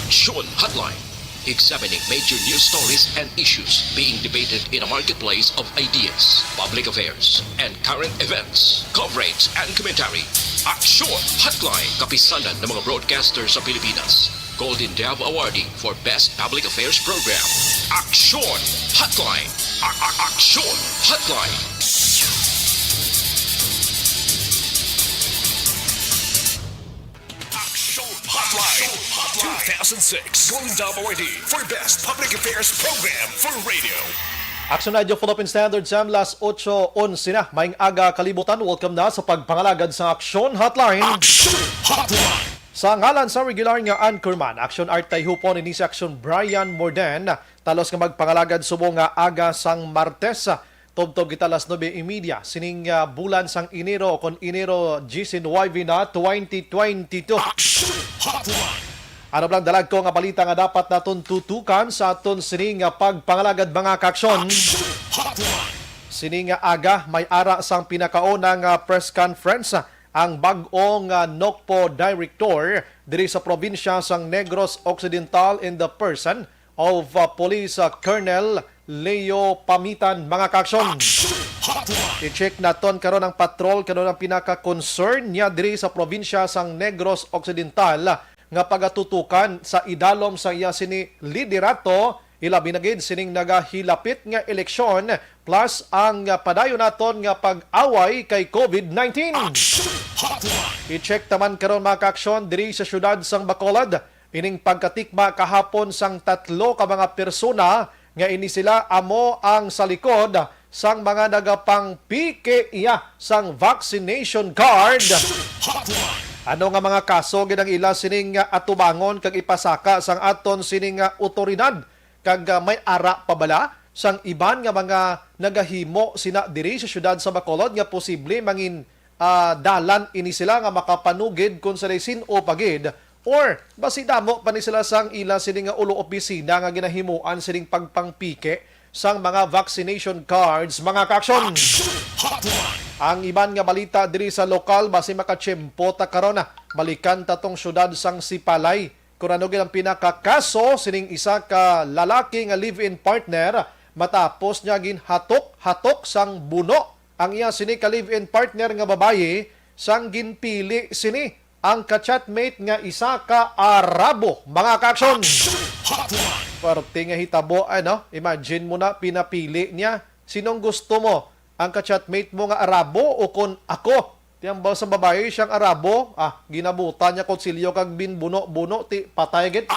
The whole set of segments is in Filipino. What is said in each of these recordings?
Action Hotline. Examining major news stories and issues being debated in a marketplace of ideas, public affairs, and current events. Coverage and commentary. Action Hotline. Kapisanan ng mga broadcasters sa Pilipinas. Golden Dove Awardee for Best Public Affairs Program. Action Hotline. Action Hotline. Hotline 2006 Golden Dove Awardee for Best Public Affairs Program for Radio. Action Radio Philippine Standard Time, las 8:11 na. Maing aga kalibutan. Welcome na sa pagpangalagad sa Action Hotline. Action Hotline. Sa ngalan sa regular nga anchorman, Action Art Tayhupon ini si Action Brian Morden. Talos nga magpangalagad subo nga aga sang Martes. Tubtob kita las 9:30. Sining bulan sang Enero kon Enero GCNYV na 2022. Action Hotline. Ano lang dalag ko nga balita nga dapat naton tutukan sa aton sining pagpangalagad mga kaaksyon. Sining aga may ara sang pinakaunang press conference ang bag-ong NOCPO Director diri sa probinsya sang Negros Occidental in the person of Police Colonel Leo Pamitan mga kaaksyon. I-check naton karon ang patrol karon ang pinaka-concern niya diri sa probinsya sang Negros Occidental nga pagatutukan sa idalom sa iya sini liderato ilabi na gid sining nagahilapit nga eleksyon plus ang padayon naton nga pag-away kay COVID-19. I-check taman karon mga kaaksyon diri sa syudad sang Bacolod ining pagkatikma kahapon sang 3 ka mga persona nga ini sila amo ang sa likod sang mga nagapang pike iya sang vaccination card. Ano nga mga kaso ginang ila sining atubangon kag ipasaka sang aton sining otoridad kag may ara pabala sang iban nga mga nagahimo sina diri sa syudad sa Bacolod nga posible mangin dalan ini sila nga makapanugid kung sa sin o pagid or basidamo pa ni sila sang ila sining ulo opisina nga ginahimuan sining pagpangpike sang mga vaccination cards mga kaaksyon. Ang iban nga balita diri sa lokal basi makatsyempo ta karon na balikan tatong syudad sang Sipalay. Kurano gid ang pinakakaso sining isa ka lalaki nga live-in partner matapos niya gin hatok sang buno ang iya sini ka live-in partner nga babaye sang ginpili sini ang ka-chatmate nga isa ka Arabo mga kaaksyon. Parte nga hitabo ano, imagine mo na pinapili niya sinong gusto mo. Ang ka-chatmate mo nga Arabo o kon ako. Tiyang ba sa babae siyang Arabo? Ginabutan niya konsilyo kag binbuno-buno ti patay gid.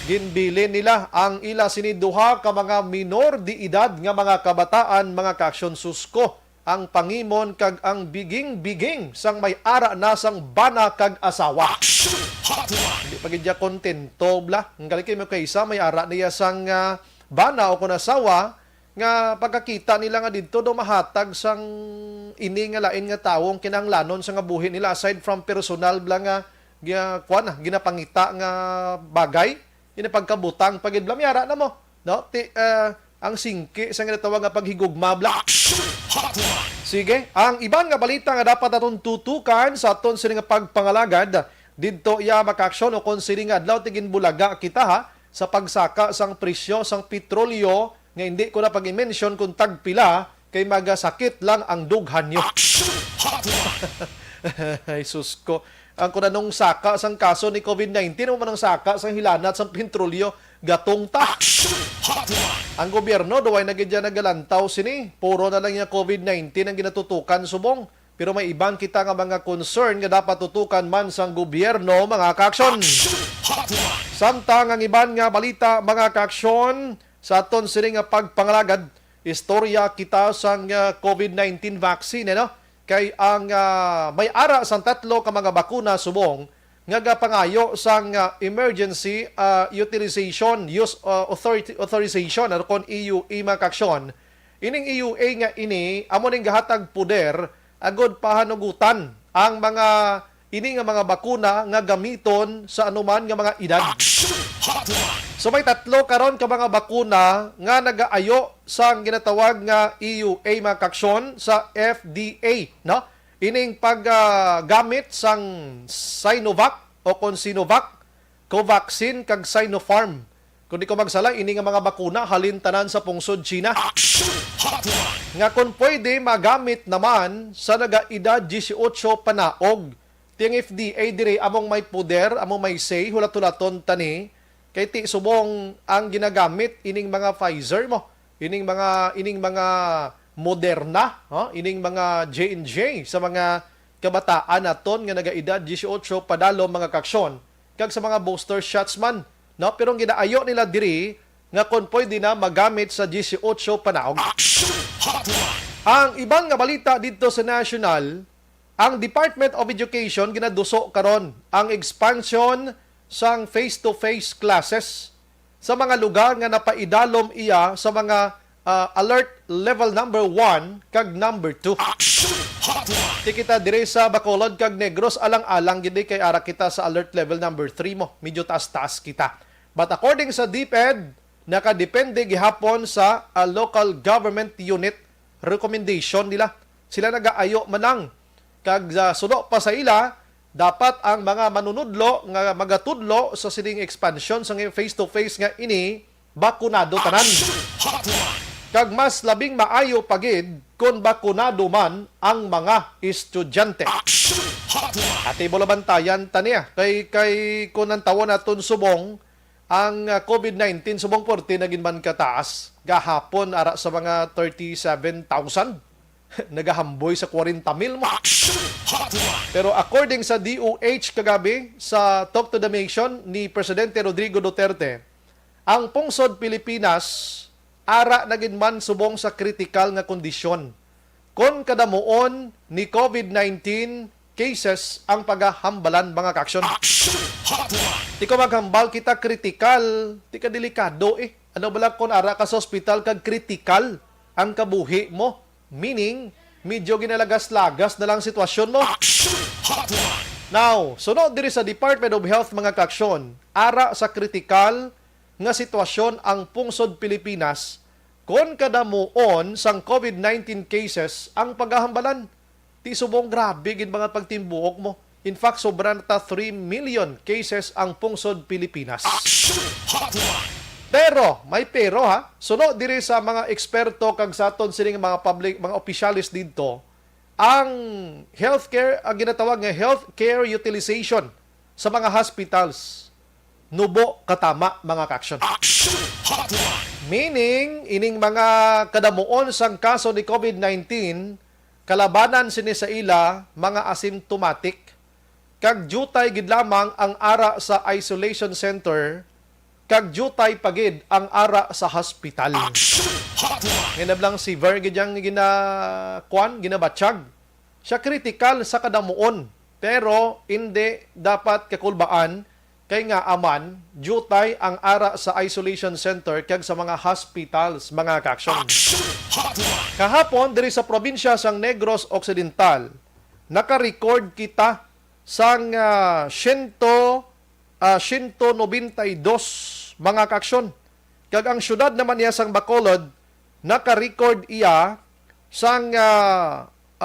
Ginbili nila ang ila siniduha ka mga minor di edad nga mga kabataan mga kaaksyon susko. Ang pangimon kag ang biging-biging sang may ara na sang bana kag asawa. Hindi pa gid ya kontento bla. Ang galing mo kaysa may ara niya sang bana o kon asawa. Nga pagkakita nila nga dito do mahatag sang ini nga lain nga tawong kinahanglanon sa nga buhi nila aside from personal bla nga ginapangita nga bagay ini pagkabutang pagid bla miara na mo no ang singki sa nga tawag nga paghigugma bla. Sige, ang iban nga balita nga dapat aton tutukan sa aton sining nga pagpangalagad didto iya makaaksyon o kon sining adlaw tigin bulaga kita ha sa pagsaka sang presyo sang petrolyo nga hindi ko na pag-mention kung tagpila kay magasakit lang ang dughan nyo. Ay sus ko. Ang kunanong saka sang kaso ni COVID-19 mo manang saka sang hilanat sang petrolyo gatong ta. Ang gobyerno duway na gid nagalantaw sini. Puro na lang yung COVID-19 ang ginatutukan subong. Pero may iban kita nga mga concern nga dapat tutukan man sang gobyerno mga kaaksyon. Samtang ang iban nga balita mga kaaksyon sa aton sining nga pagpangalagad istorya kita sang COVID-19 vaccine no kay ang may ara sang 3 ka mga bakuna subong nga gapangayo sang emergency authorization ano kon EUA makaksyon ining EUA nga ini amo ning gahatag puder agod pahanugutan ang mga ini nga mga bakuna nga gamiton sa anuman nga mga edad. So may 3 karon ka mga bakuna nga nagaayo sa ginatawag nga EUA makaksyon sa FDA, no? Ining paggamit sang Sinovac o kon Sinovac Covaxin kag Sinopharm. Kung di ko magsala, ini nga mga bakuna halintanan sa pungsod China. Nga kung pwede magamit naman sa nagaedad 18 panaog. Tiyang FDA dire among may puder, among may say, hulat-hulaton tani, kay ti subong ang ginagamit ining mga Pfizer mo, ining mga Moderna, ining mga J&J sa mga kabataan naton nga nagaedad 18 padalo mga kaksyon, kag sa mga booster shots man, no? Pero ang ginaayo nila diri nga kung pwede na magamit sa 18 panaog. Ang ibang nga balita dito sa national, ang Department of Education ginaduso karon ang expansion sang face-to-face classes sa mga lugar nga napaidalom iya sa mga alert level number 1 kag number 2. Di kita dire sa Bacolod kag Negros alang-alang gid kay ara kita sa alert level number 3 mo. Medyo taas-taas kita. But according sa DepEd, nakadepende gihapon sa local government unit recommendation nila. Sila nagaayo manang kag suno pa sa ila, dapat ang mga manunudlo nga magatudlo sa sining expansion sa face-to-face nga ini bakunado tanan. Kag mas labing maayo pagid kung bakunado man ang mga estudyante. Ati bulabantayan taniya kay kung ang tawon naton subong ang COVID-19 subong porte naging man kataas gahapon ara sa mga 37,000. Nagahamboy sa 40,000 mo. Pero according sa DOH kagabi sa Talk to the Nation ni Presidente Rodrigo Duterte, ang pungsod Pilipinas ara naging man subong sa critical nga kondisyon. Kon kadamuon ni COVID-19 cases ang pagahambalan mga kaksyon. Di ko maghambal kita critical, di ka delikado eh. Ano bala kon ara ka sa ospital kag critical ang kabuhi mo? Meaning, medyo ginalagas-lagas na lang sitwasyon mo. Now, sunod diri sa Department of Health mga kaksyon, ara sa kritikal nga sitwasyon ang pungsod Pilipinas, kon kadamuon sang COVID-19 cases ang paghahambalan. Ti subong grabe gid mga pagtimbuok mo. In fact, sobra na ta 3 million cases ang pungsod Pilipinas. Pero, may pero ha, suno diri sa mga eksperto kag sa aton sining mga public, mga opisyalis dito, ang healthcare, ang ginatawag nga healthcare utilization sa mga hospitals, nubo katama mga kaksyon. Meaning, ining mga kadamuon sang kaso ni COVID-19, kalabanan sini sa ila, mga asymptomatic, kag jutay gid lamang ang ara sa isolation center, kag jutay pagid ang ara sa hospital. Nginablang si Ver gidyang ginabatsyag. Siya kritikal sa kadamuon, pero hindi dapat kakulbaan kay nga aman jutay ang ara sa isolation center kag sa mga hospitals mga kaksyon. Kahapon diri sa probinsya sang Negros Occidental, naka-record kita sang 192 mga kaksyon. Kag ang syudad naman niya sang Bacolod, naka-record iya sang 180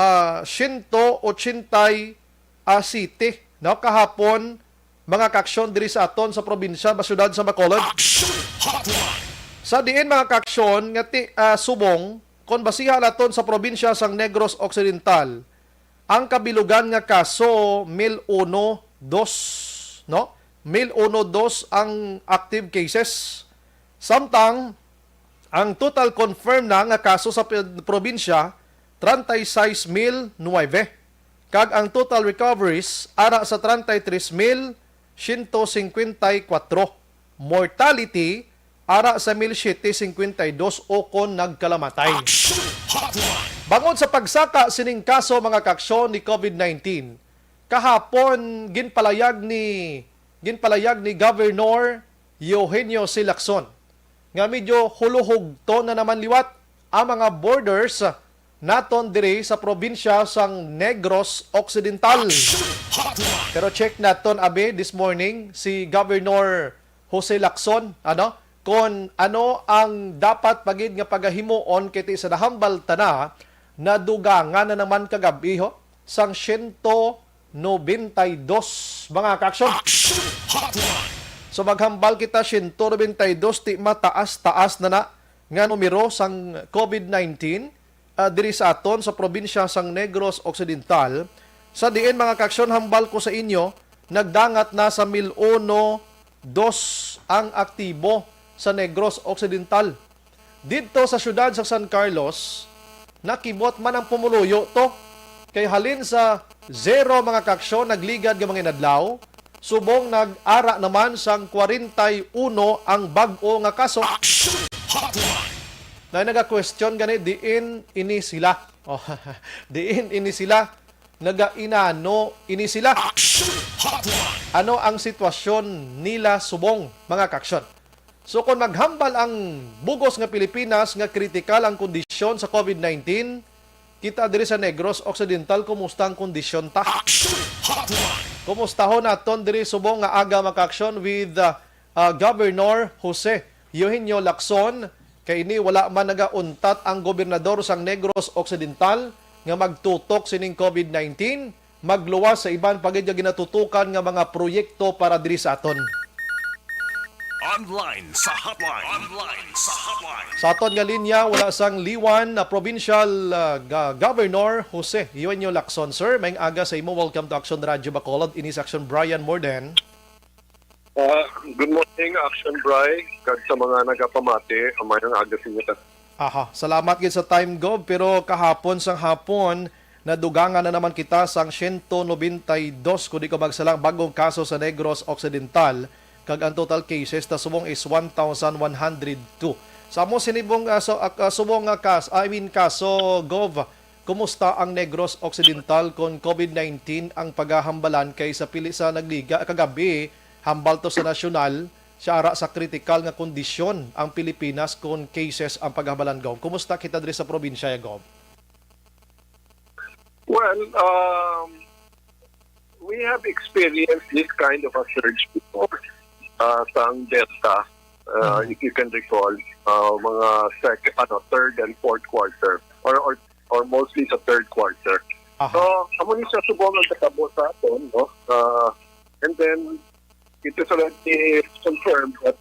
city. No? Kahapon, mga kaksyon diri sa aton sa probinsya, syudad sa Bacolod. Sa diin mga kaksyon, ngati subong, kon basiha naton sa probinsya sang Negros Occidental, ang kabilugan nga kaso 1,012, no? 1,012 ang active cases. Samtang, ang total confirmed na nga kaso sa probinsya, 36,009. Kag ang total recoveries, ara sa 33,154. Mortality, ara sa 1,752 o kon nagkalamatay. Bangod sa pagsaka sining kaso mga kaksyon ni COVID-19, kahapon ginpalayag ni Governor Eugenio C. Lacson nga medyo huluhugto na naman liwat ang mga borders naton diri sa probinsya sang Negros Occidental. Pero check naton abe this morning si Governor Jose Lacson kung ano ang dapat pagid nga pagahimuon kiti sa nahambal tana na dugangan na naman kagabi sang 192 mga kaksyon. So maghambal kita 192 ti mataas-taas na nga numero sang COVID-19 diri sa aton sa probinsya sang Negros Occidental. Sa diin mga kaksyon, hambal ko sa inyo, nagdangat na sa 1,002 ang aktibo sa Negros Occidental. Dito sa syudad sa San Carlos, nakibot man ang pumuluyo to. Kay halin sa 0 mga kaksyon, nagligad ng mga inadlaw, subong nag-ara naman sang 41 ang bag-o nga kaso. Na naga-question gani, diin ini sila. Oh, diin ini sila. Nagainano ini sila. Ano ang sitwasyon nila subong mga kaksyon? So kung maghambal ang bugos nga Pilipinas nga kritikal ang kondisyon sa COVID-19, kita diri sa Negros Occidental, kumusta ang kondisyon ta? Kumusta ho naton diri subong nga aga makaksyon with Governor Jose Eugenio Lacson, kay ini wala man nagauntat ang gobernador sang Negros Occidental nga magtutok sining COVID-19, magluwas sa iban pagid ginatutukan nga mga proyekto para diri sa aton. Online sa hotline. Sa aton nga linya, wala sang liwan na provincial Governor Jose Eugenio Lacson. Sir, maayong aga sa imo. Welcome to Action Radio Bacolod. Inis Action Brian Morden. Good morning, Action Bri. Kag sa mga nagapamati, mayroong aga sa inyo. Aha, salamat gid sa time go, pero kahapon sang hapon nadugangan na naman kita sang 192 kung di ko magsalang bagong kaso sa Negros Occidental, kag ang total cases na subong is 1,102. Sa mo sinibong subong kaso Gov, kumusta ang Negros Occidental kon COVID-19 ang paghahambalan kay sa pili sa nagliga kagabi, hambal to sa nasyonal, sa ara sa kritikal nga kondisyon ang Pilipinas kung cases ang paghabalan, Gov. Kumusta kita diri sa probinsya, Gov? Well, we have experienced this kind of a surge before sa Delta. If you can recall, mga third and fourth quarter or mostly sa third quarter. So, amo ni sa subong ang katabo sa aton, no? And then it is already confirmed that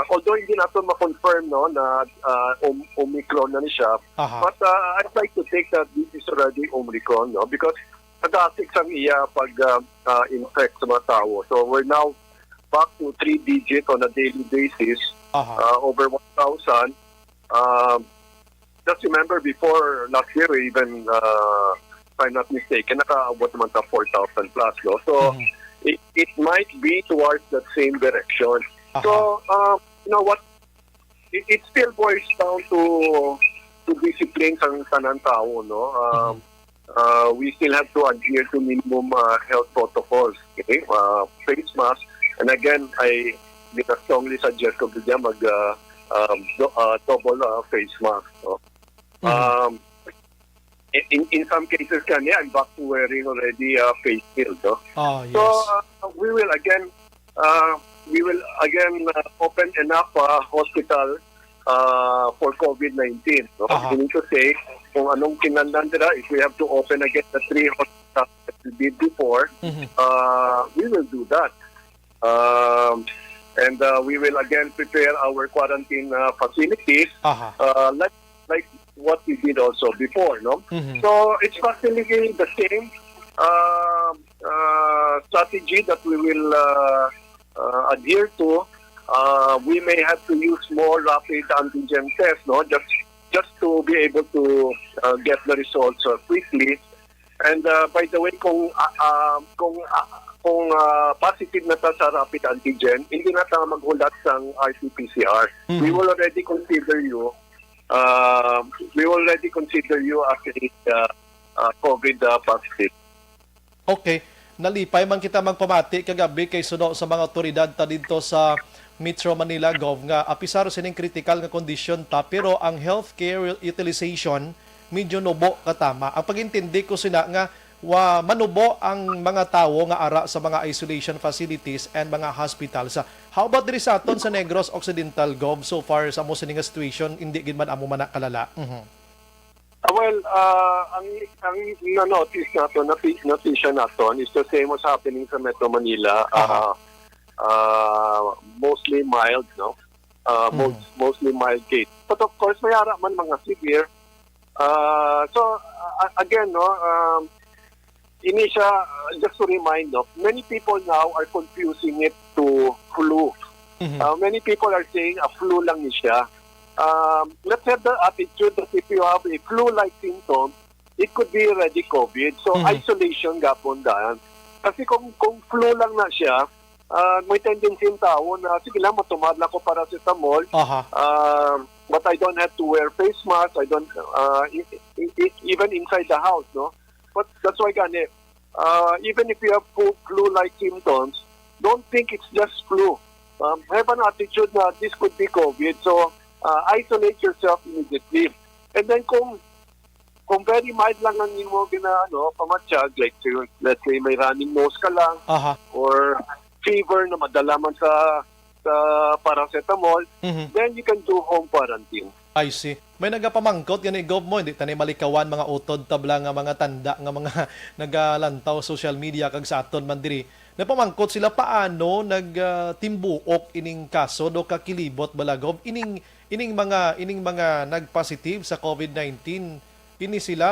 although hindi natin ma-confirm no na Omicron na siya, but I'd like to take that this is already Omicron, no, because nag-asik sang iya pag infect sa mga tao. So we're now back to 3 digit on a daily basis, over 1,000. Just remember before last year, even if I'm not mistaken, nakaabot naman sa 4,000 plus, no? So it might be towards that same direction. So, you know what? It still boils down to discipline sa tanan tao, no? We still have to adhere to minimum health protocols. Okay? Face mask. And again, I strongly suggest ko diyan mag double face mask. No? In some cases, I'm back to wearing already a face shield. No? Yes. So we will again open enough hospital for COVID-19. No? We need to say kung anong kinandan nila. If we have to open again the 3 hospitals that we did before, we will do that. And we will again prepare our quarantine facilities like what we did also before, no? So it's practically the same strategy that we will adhere to. We may have to use more rapid antigen tests, no? Just to be able to get the results quickly. And by the way, kung positive na ta sa rapid antigen, hindi na tayo maghulat sang RT-PCR. We will already consider you. We will already consider you as a COVID positive. Okay. Nalipay man kita magpamati kagabi kay suno sa mga otoridad ta dito sa Metro Manila, Gov, nga apisaro sining critical nga condition ta, pero ang healthcare utilization medyo nubo katama. Ang pagintindi ko sina nga manubo ang mga tawo nga ara sa mga isolation facilities and mga hospitals. How about diri sa aton sa Negros Occidental, Gov, so far sa mo sining situation hindi gid man amo man kalala? Ang na-notice nato, notisya nato, is the same what's happening sa Metro Manila. Mostly mild, no? Mostly mild case. But of course, may ara man mga severe. Again, no, just to remind, no, many people now are confusing it to flu. Many people are saying a flu lang siya. Let's have the attitude that if you have a flu-like symptom, it could be already COVID. So, isolation gapon daan. Kasi kung flu lang na siya, may tendency yung tao na, sige lang, matumadla ko paracetamol, but I don't have to wear face mask, I don't, even inside the house, no? But that's why, even if you have flu-like symptoms, don't think it's just flu. Have an attitude na this could be COVID. So, isolate yourself immediately. And then kung very mild lang ang mo pamatsyag, like let's say may running nose ka lang, or fever na madala man sa paracetamol, then you can do home quarantine. I see. May nagapamangkot yan igov mo, hindi tanay malikawan mga utod tabla nga mga tanda nga mga nagalantaw social media kag sa aton man diri. Napamangkot sila paano nagtimbuok ining kaso do kakilibot balagov ining mga nagpositive sa COVID-19. Ini sila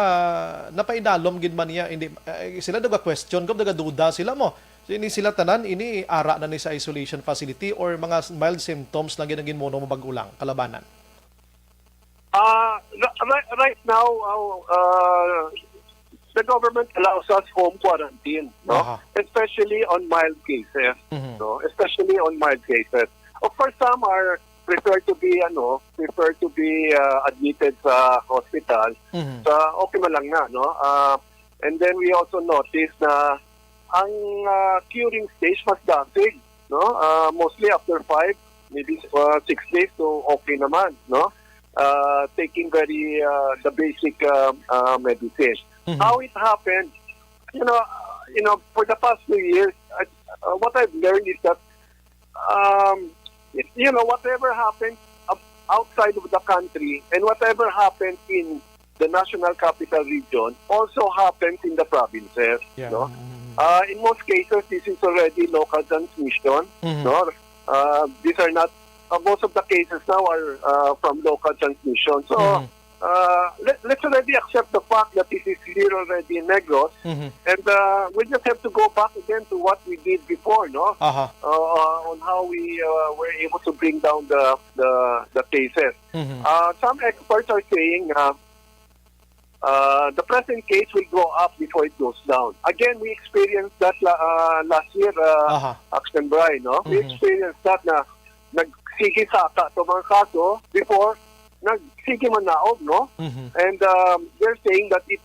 napaidalom gid man niya, hindi sila daga question gov daga duda sila mo. So, ini sila tanan ini ara na ni sa isolation facility or mga mild symptoms lang ginagin mo no mabagulang kalabanan. Right now, the government allows us home quarantine, no? Especially on mild cases, no? Especially on mild cases. Of course, some are prefer to be admitted sa hospital. So okay man lang na, no? And then we also notice na ang curing stage mas dasig, no? Mostly after 5, maybe 6 days, so okay naman, no? Taking the basic medicine. How it happened, you know, for the past 2 years, what I've learned is that, whatever happens outside of the country and whatever happens in the national capital region also happens in the provinces. Yeah. No? In most cases, this is already local transmission. No? These are not. Most of the cases now are from local transmission. So let's already accept the fact that this is here already in Negros, and we just have to go back again to what we did before, no? On how we were able to bring down the cases. Some experts are saying the present case will go up before it goes down. Again, we experienced that last year, Action Bray, no? We experienced that na nagsige saka to mga kaso before nagsige man naog, no? And they're saying that it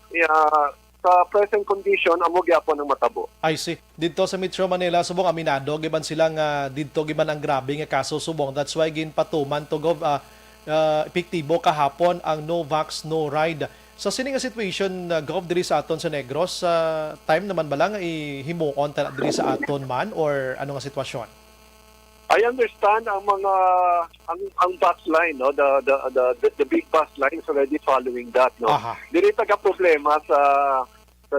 sa present condition amo gyapon ang matabo. I see. Dito sa Metro Manila subong aminado giban silang didto giban ang grabe nga kaso subong. That's why ginpatuman to gov epektibo kahapon ang no vax no ride. Sa sini nga situation gov diri sa aton sa Negros, time naman ba lang ihimuon ta diri sa aton man or ano nga sitwasyon? I understand ang mga ang bus line, no, the big bus line is already following that, no. Dili taga problema sa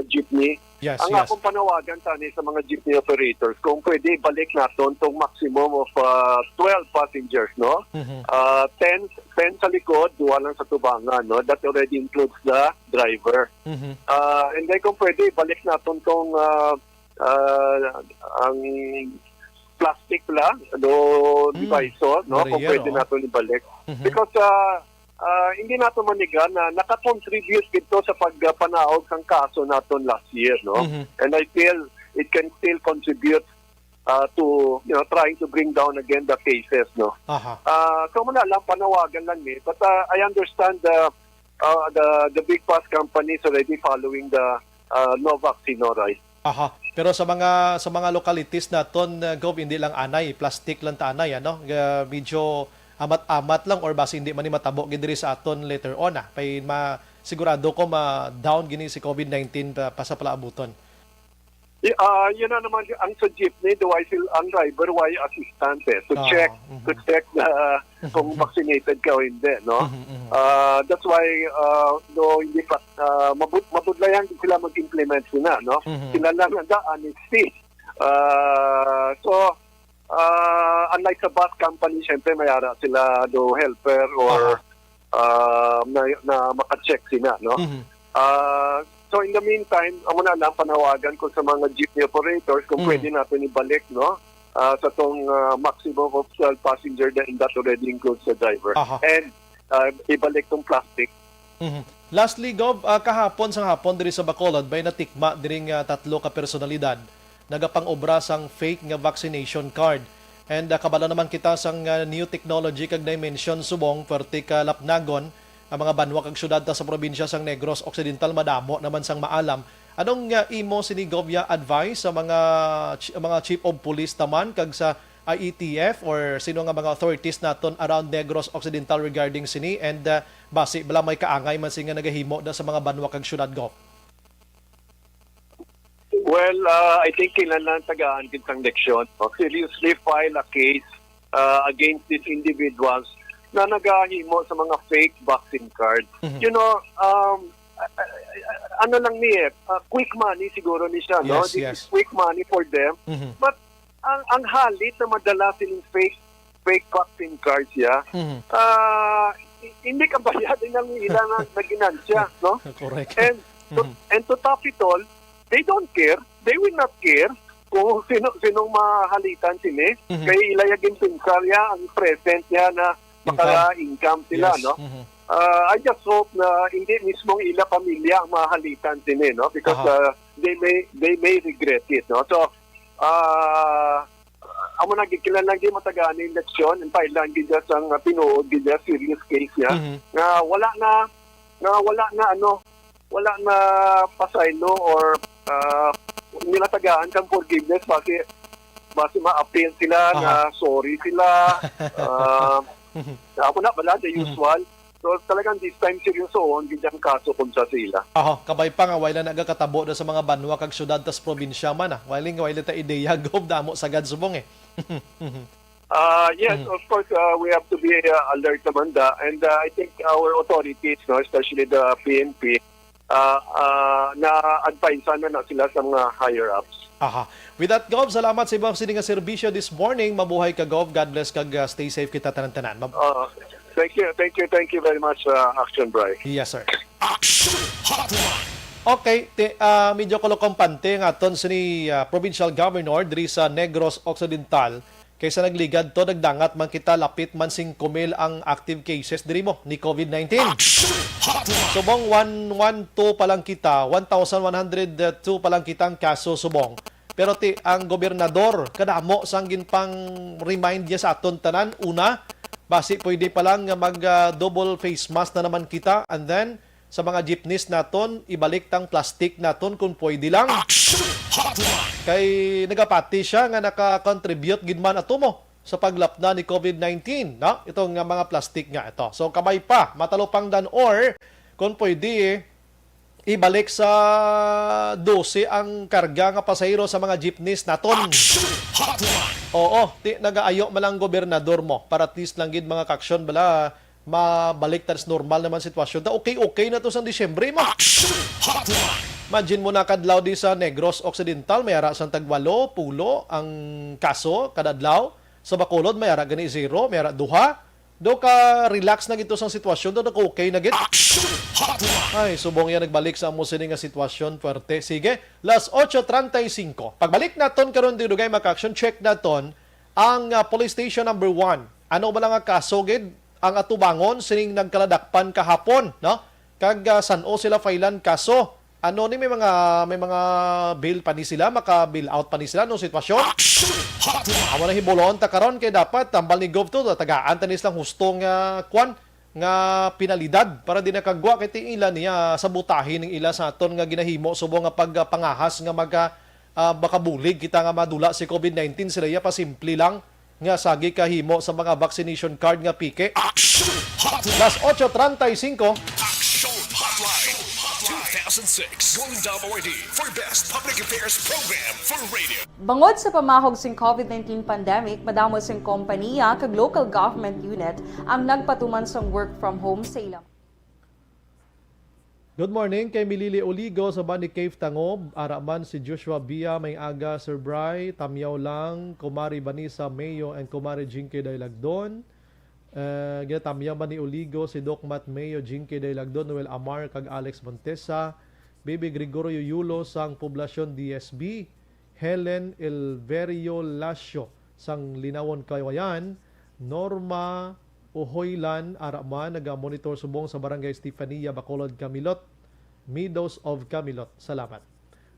jeepney. Yes, ang akong panawagan tani sa mga jeepney operators kung pwede balik naton tong maximum of 12 passengers, no. 10 sa likod, 2 lang sa tubangan, no. That already includes the driver. And then kung pwede balik naton tong ang plastic lang, divisor, no? Kung pwede nato ibalik. Because hindi nato manigan na nakakontribute dito sa pagpanaog ng kaso naton last year, no? And I feel it can still contribute to, trying to bring down again the cases, no? So muna lang, panawagan lang ni. But I understand the big bus companies already following the no vaccine, no, right? Pero sa mga localities naton gov hindi lang anay, plastic lang ta anay, ano? Medyo amat-amat lang or basi hindi man ni matabo gid diri sa aton later on pay sigurado ko ma-down gini si COVID-19 pa sa palaabuton. Yun na naman ang sa jeepney, ang driver, why assistant to check na kung vaccinated ka o hindi, no? That's why no hindi pa mabudlayan sila mag-implement sila, no? Sila lang ang honesty. So unlike sa bus company, syempre mayara sila do helper or na maka-check sila, no? So in the meantime, amo na lang panawagan ko sa mga jeepney operators kung pwede natin ibalik, no? Sa tong maximum of 12 passenger and that already includes the driver. And ibalik tong plastic. Lastly, Gov, kahapon sa hapon diri sa Bacolod bay natikma diring tatlo ka personalidad nagapang-obra sang fake nga vaccination card. And kabala naman kita sang new technology kag dimension subong perti ka lapnagon ang mga banwa kag syudad ta sa probinsya sang Negros Occidental madamo naman sang maalam. Anong imo sini Govya advice sa mga chief of police taman kag sa IETF or sino nga mga authorities naton around Negros Occidental regarding sini and base bala may kaangay man singa nagahimo da sa mga banwa kag syudad, Gov? Well, I think kailangan tagaan kitang leksyon. Seriously file a case against these individuals na nagahimo sa mga fake vaccine card. You know, ano lang niya, quick money siguro ni siya, no? This is quick money for them. But ang halit na madala silang fake vaccine cards, hindi ka bayadin ng ilang na ginansya, no? Correct. And to top it all, they don't care. They will not care kung sinong mahalitan sila. Kaya ilayagin pinsarya ang present niya na maka-income sila, no? I just hope na hindi mismong ila pamilya ang mahalitan sila, no? Because they may regret it, no? So, amo na gikilanlang di matagaan yung leksyon and pailan gidya sang tinuod gidya serious case niya nga wala na pasaylo or nilatagaan kang forgiveness base ma-appeal sila na sorry sila. Ako na pala, the usual. So talagang this time seryosoon, ganyang kaso kung sa sila. Kabay pa nga, wala nagakatabo na sa mga banwa kag syudad tas probinsya man. Wala ta ideya, Gov, damo sagad subong eh. Yes, of course, we have to be alert naman da. And I think our authorities, no, especially the PNP, na-advise na sila sa mga higher-ups. With that, Gov, salamat sa ibang sining nga serbisyo this morning. Mabuhay ka, Gov. God bless kag stay safe kita tanan-tanan. Thank you very much, Action Bry. Yes, sir. Action Hotline. Okay, medyo kolokompante nga ton sini Provincial Governor diri sa Negros Occidental kaysa nagligad to nagdangat man kita lapit man 5,000 ang active cases diri mo ni COVID-19. Subong 112 pa lang kita, 1,102 pa lang kitang kaso subong. Pero ang gobernador kadamo sanggin pang remind niya sa aton tanan una, basi pwede pa lang mag double face mask na naman kita and then sa mga jeepneys naton ibalik tang plastic naton kung pwede lang. Kay nagapati siya nga naka-contribute gid man ato mo sa paglapna ni COVID-19, no? Itong mga plastic nga ito. So kamay pa, matalupang dan or kung pwede ibalik sa 12 ang karga nga pasahero sa mga jeepneys naton. Oo, nagaayo man lang gobernador mo para at least lang gid mga kaksyon bala mabalik tas normal naman sitwasyon. Okay na to sa Disyembre mo. Imagine mo na kadlaw di sa Negros Occidental, may ara sang tagwalo, pulo ang kaso kadadlaw. Sa Bacolod may ara gani 0, may ara 2. Do ka relax na gito sang sitwasyon, do okay na gid. Ay, subong yan nagbalik sa amo sini nga sitwasyon puwerte. Sige, las 8:35. Pagbalik naton karon di dugay maka-action, check naton ang police station number 1. Ano ba lang nga kaso gid ang atubangon sining nagkaladakpan kahapon, no? Kag san-o sila failan kaso. Ano ni may mga bill pa ni sila, maka-bill out pa ni sila no sitwasyon. Amo na hibulon ta karon kay dapat tambal ni Gov to tagaan tanis lang hustong nga penalidad para di nakagwa kay ila niya sabutahin ng ila sa aton nga ginahimo subong nga pagpangahas nga makabulig kita nga madula si COVID-19 sila ya pa simple lang nga sagi kahimo sa mga vaccination card nga pike. Las 8:35. Action Hotline 2006 Golden Dome Award for Best Public Affairs Program for Radio. Bangod sa pamahog sing COVID-19 pandemic, madamo sing kompanya kag local government unit ang nagpatuman sang work from home sa ilang. Good morning kay Milili Oligo sa Bani Cave Tangob. Araman si Joshua Bia, may aga Sir Bry, Tamyaw lang, Kumari Banisa Mayo and Kumari Jinke Dailagdon. Ginatamyaw ba ni Oligo si Doc Matt Mayo, Jinke Dailagdon, Noel Amar kag Alex Montesa, Baby Gregorio Yulo sang Poblasyon DSB, Helen Elverio Lasio sang Linawon Kawayan, Norma Uhoylan Araman, naga-monitor subong sa Barangay Stefania, Bacolod, Camilot, Meadows of Camilot. Salamat.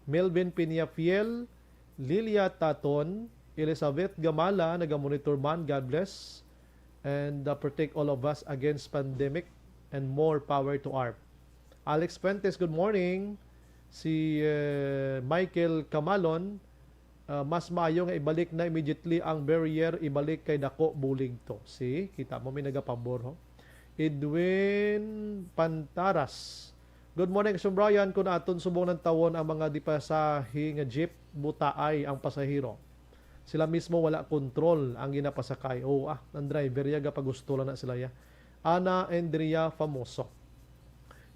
Melvin Piniafiel, Lilia Taton, Elizabeth Gamala, naga-monitor man, God bless. And protect all of us against pandemic and more power to ARP. Alex Fuentes, good morning. Si Michael Camalon, mas maayo nga ibalik na immediately ang barrier, ibalik kay dako bulig to. See, kita mo may nagapabor ho. Edwin Pantaras, good morning Sir Brian. Kung aton subong ng tawon ang mga dipasahi nga jeep, butaay ang pasahero. Sila mismo wala control ang ginapasakay. Ang driver yaga pagusto lang na sila ya. Ana Andrea Famoso.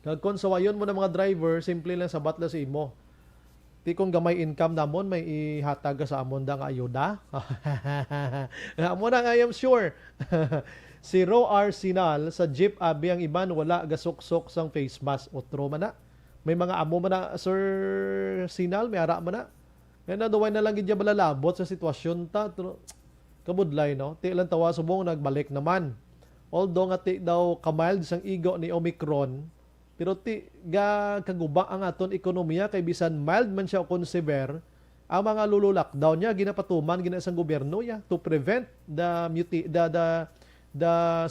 Kagkon sawayon mo ng mga driver, simple lang sabat lang sa imo. Ti kung gamay income namon, may ihatag sa amon da nga ayuda. Amon na I am sure. Si Ro Arsenal sa jeep abi ang iban wala gasuksok sang face mask. Otro man na. May mga amo man na Sir Sinal, may ara man na. Kaya naduway na lang gidya balalabot sa sitwasyon ta. Kabudlay, no? Ti lang tawa subong nagbalik naman. Although nga ti daw kamild sang igo ni Omicron, pero ti kaguba ang aton ekonomiya kay bisan mild man siya o kung severe, ang mga lockdown niya ginapatuman gina sang gobyerno ya to prevent the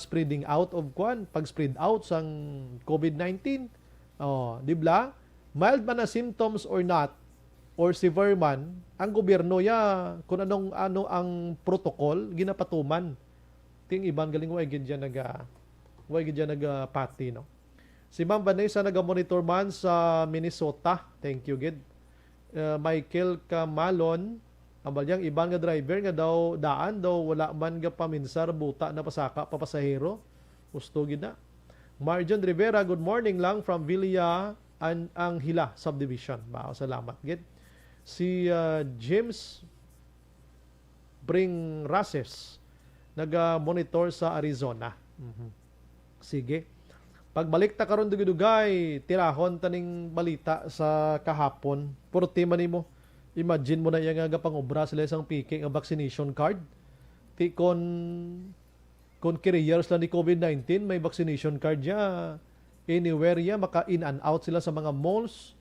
spreading out of pag-spread out sang COVID-19. Di ba? Mild man na symptoms or not, or severe man, ang gobyerno ya kung ano ang protocol ginapatuman. Ting iban galing way gid naga pati, no. Si Ma'am Vanessa naga-monitor man sa Minnesota. Thank you gid. Michael Camalon, ambalyang iban nga driver nga daw daan daw wala man nga paminsar buta na pasaka papasahero. Gusto gid na. Marjon Rivera, good morning lang from Villa Anghila Subdivision. Salamat gid. Si James Bring Rases naga-monitor sa Arizona. Sige. Pagbalik ta karon dugay, tirahon taning balita sa kahapon. Puro tema nimo. Imagine mo na yang nga pangobra sila isang piki nga vaccination card. Ti kon carriers lang ni COVID-19 may vaccination card ya. Anywhere ya maka in and out sila sa mga malls,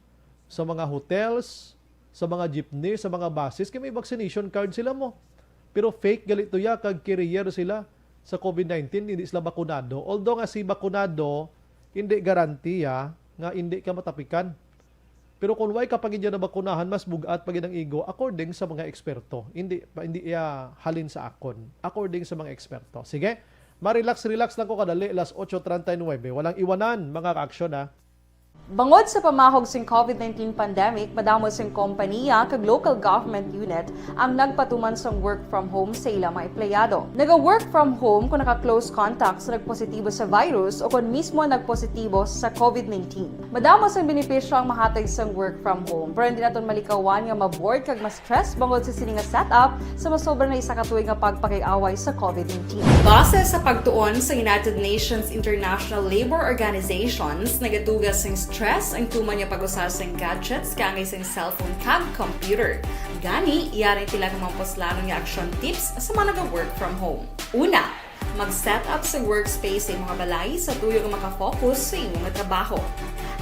sa mga hotels, sa mga jeepney, sa mga buses, kaya may vaccination card sila mo. Pero fake galito ya, kag carrier sila sa COVID-19, hindi sila bakunado. Although nga si bakunado, hindi garantiya nga hindi ka matapikan. Pero kung why kapag hindi na bakunahan, mas bugat pag ang igo, according sa mga eksperto. Hindi halin sa akon. According sa mga eksperto. Sige, relax lang ko kadali, 8:39. Walang iwanan, mga ka-aksyon ha. Bangod sa pamahog sing COVID-19 pandemic, madamo sing kompanya kag local government unit ang nagpatuman sang work from home sa ilang mga empleyado. Naga-work from home kung naka-close contact sa nagpositibo sa virus o kung mismo nagpositibo sa COVID-19. Madamo sang benepisyo ang mahatag sang work from home, pero hindi naton malikawan nga ma-bored kag ma-stress bangod sa sini nga setup sa masobra na isa ka tuig nga pagpakiaway sa COVID-19. Base sa pagtuon sa United Nations International Labor Organizations, nagatugas sing stress ang tuman niya pag-usar sa gadgets kangay sa cellphone kag computer. Gani, iyaring tila ng mga poslanong nga action tips sa mga nag-work from home. Una, mag-set up sa workspace sa mga balay sa tuyo nga makafocus sa inyong trabaho.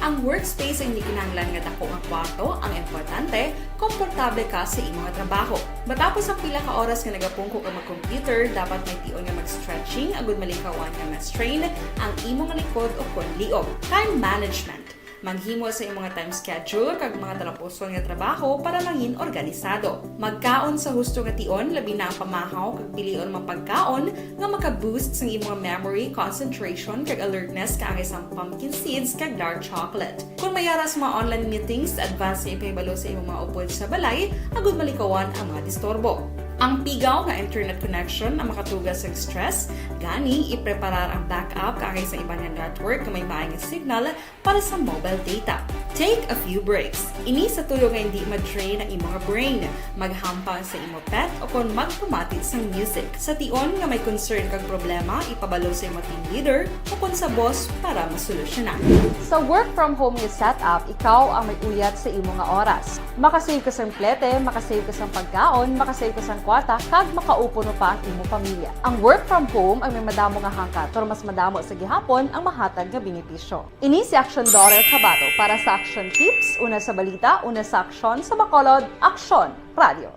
Ang workspace ay hindi kinahanglan nga dako nga kwarto, ang importante, komportable ka sa imong trabaho. Matapos ang pila ka oras nga nagapungko ka mag-computer, dapat may tion nga mag-stretching agud malikawan nga ma-strain ang imong likod o kon liog. Time management. Maghimo sa imong time schedule kag mga talapuson nga trabaho para mangin organisado. Magkaon sa husto nga tion labi na ang pamahaw kag pilion mapagkaon nga maka-boost sa imong memory, concentration kag alertness kaangay sa pumpkin seeds kag dark chocolate. Kung mayara sa mga online meetings, advance sa ipahibalo sa imong mga upod sa balay, agud malikawan ang mga disturbo. Ang pigaw nga internet connection na makatugas sa stress, gani ipreparar ang backup kaagay sa ibang nga network na may maayong signal para sa mobile data. Take a few breaks. Ini sa tuyo nga hindi ma-drain ang imong brain. Maghampang sa imong pet o kung magpumati sa music. Sa tion nga may concern kag problema, ipabalo sa imong team leader o kung sa boss para masolusyonan. Sa work from home nga setup, ikaw ang may uyat sa imong nga oras. Makasave ka sa plete, makasave ka sa pagkaon, makasave ka sa kwata, kag makaupo no pa ang imong pamilya. Ang work from home ay may madamo nga hangkat, pero mas madamo sa gihapon ang mahatag nga benepisyo. Ini si Action Daughter Cabato para sa Action Tips, una sa balita, una sa aksyon, sa Bacolod, Action Radio.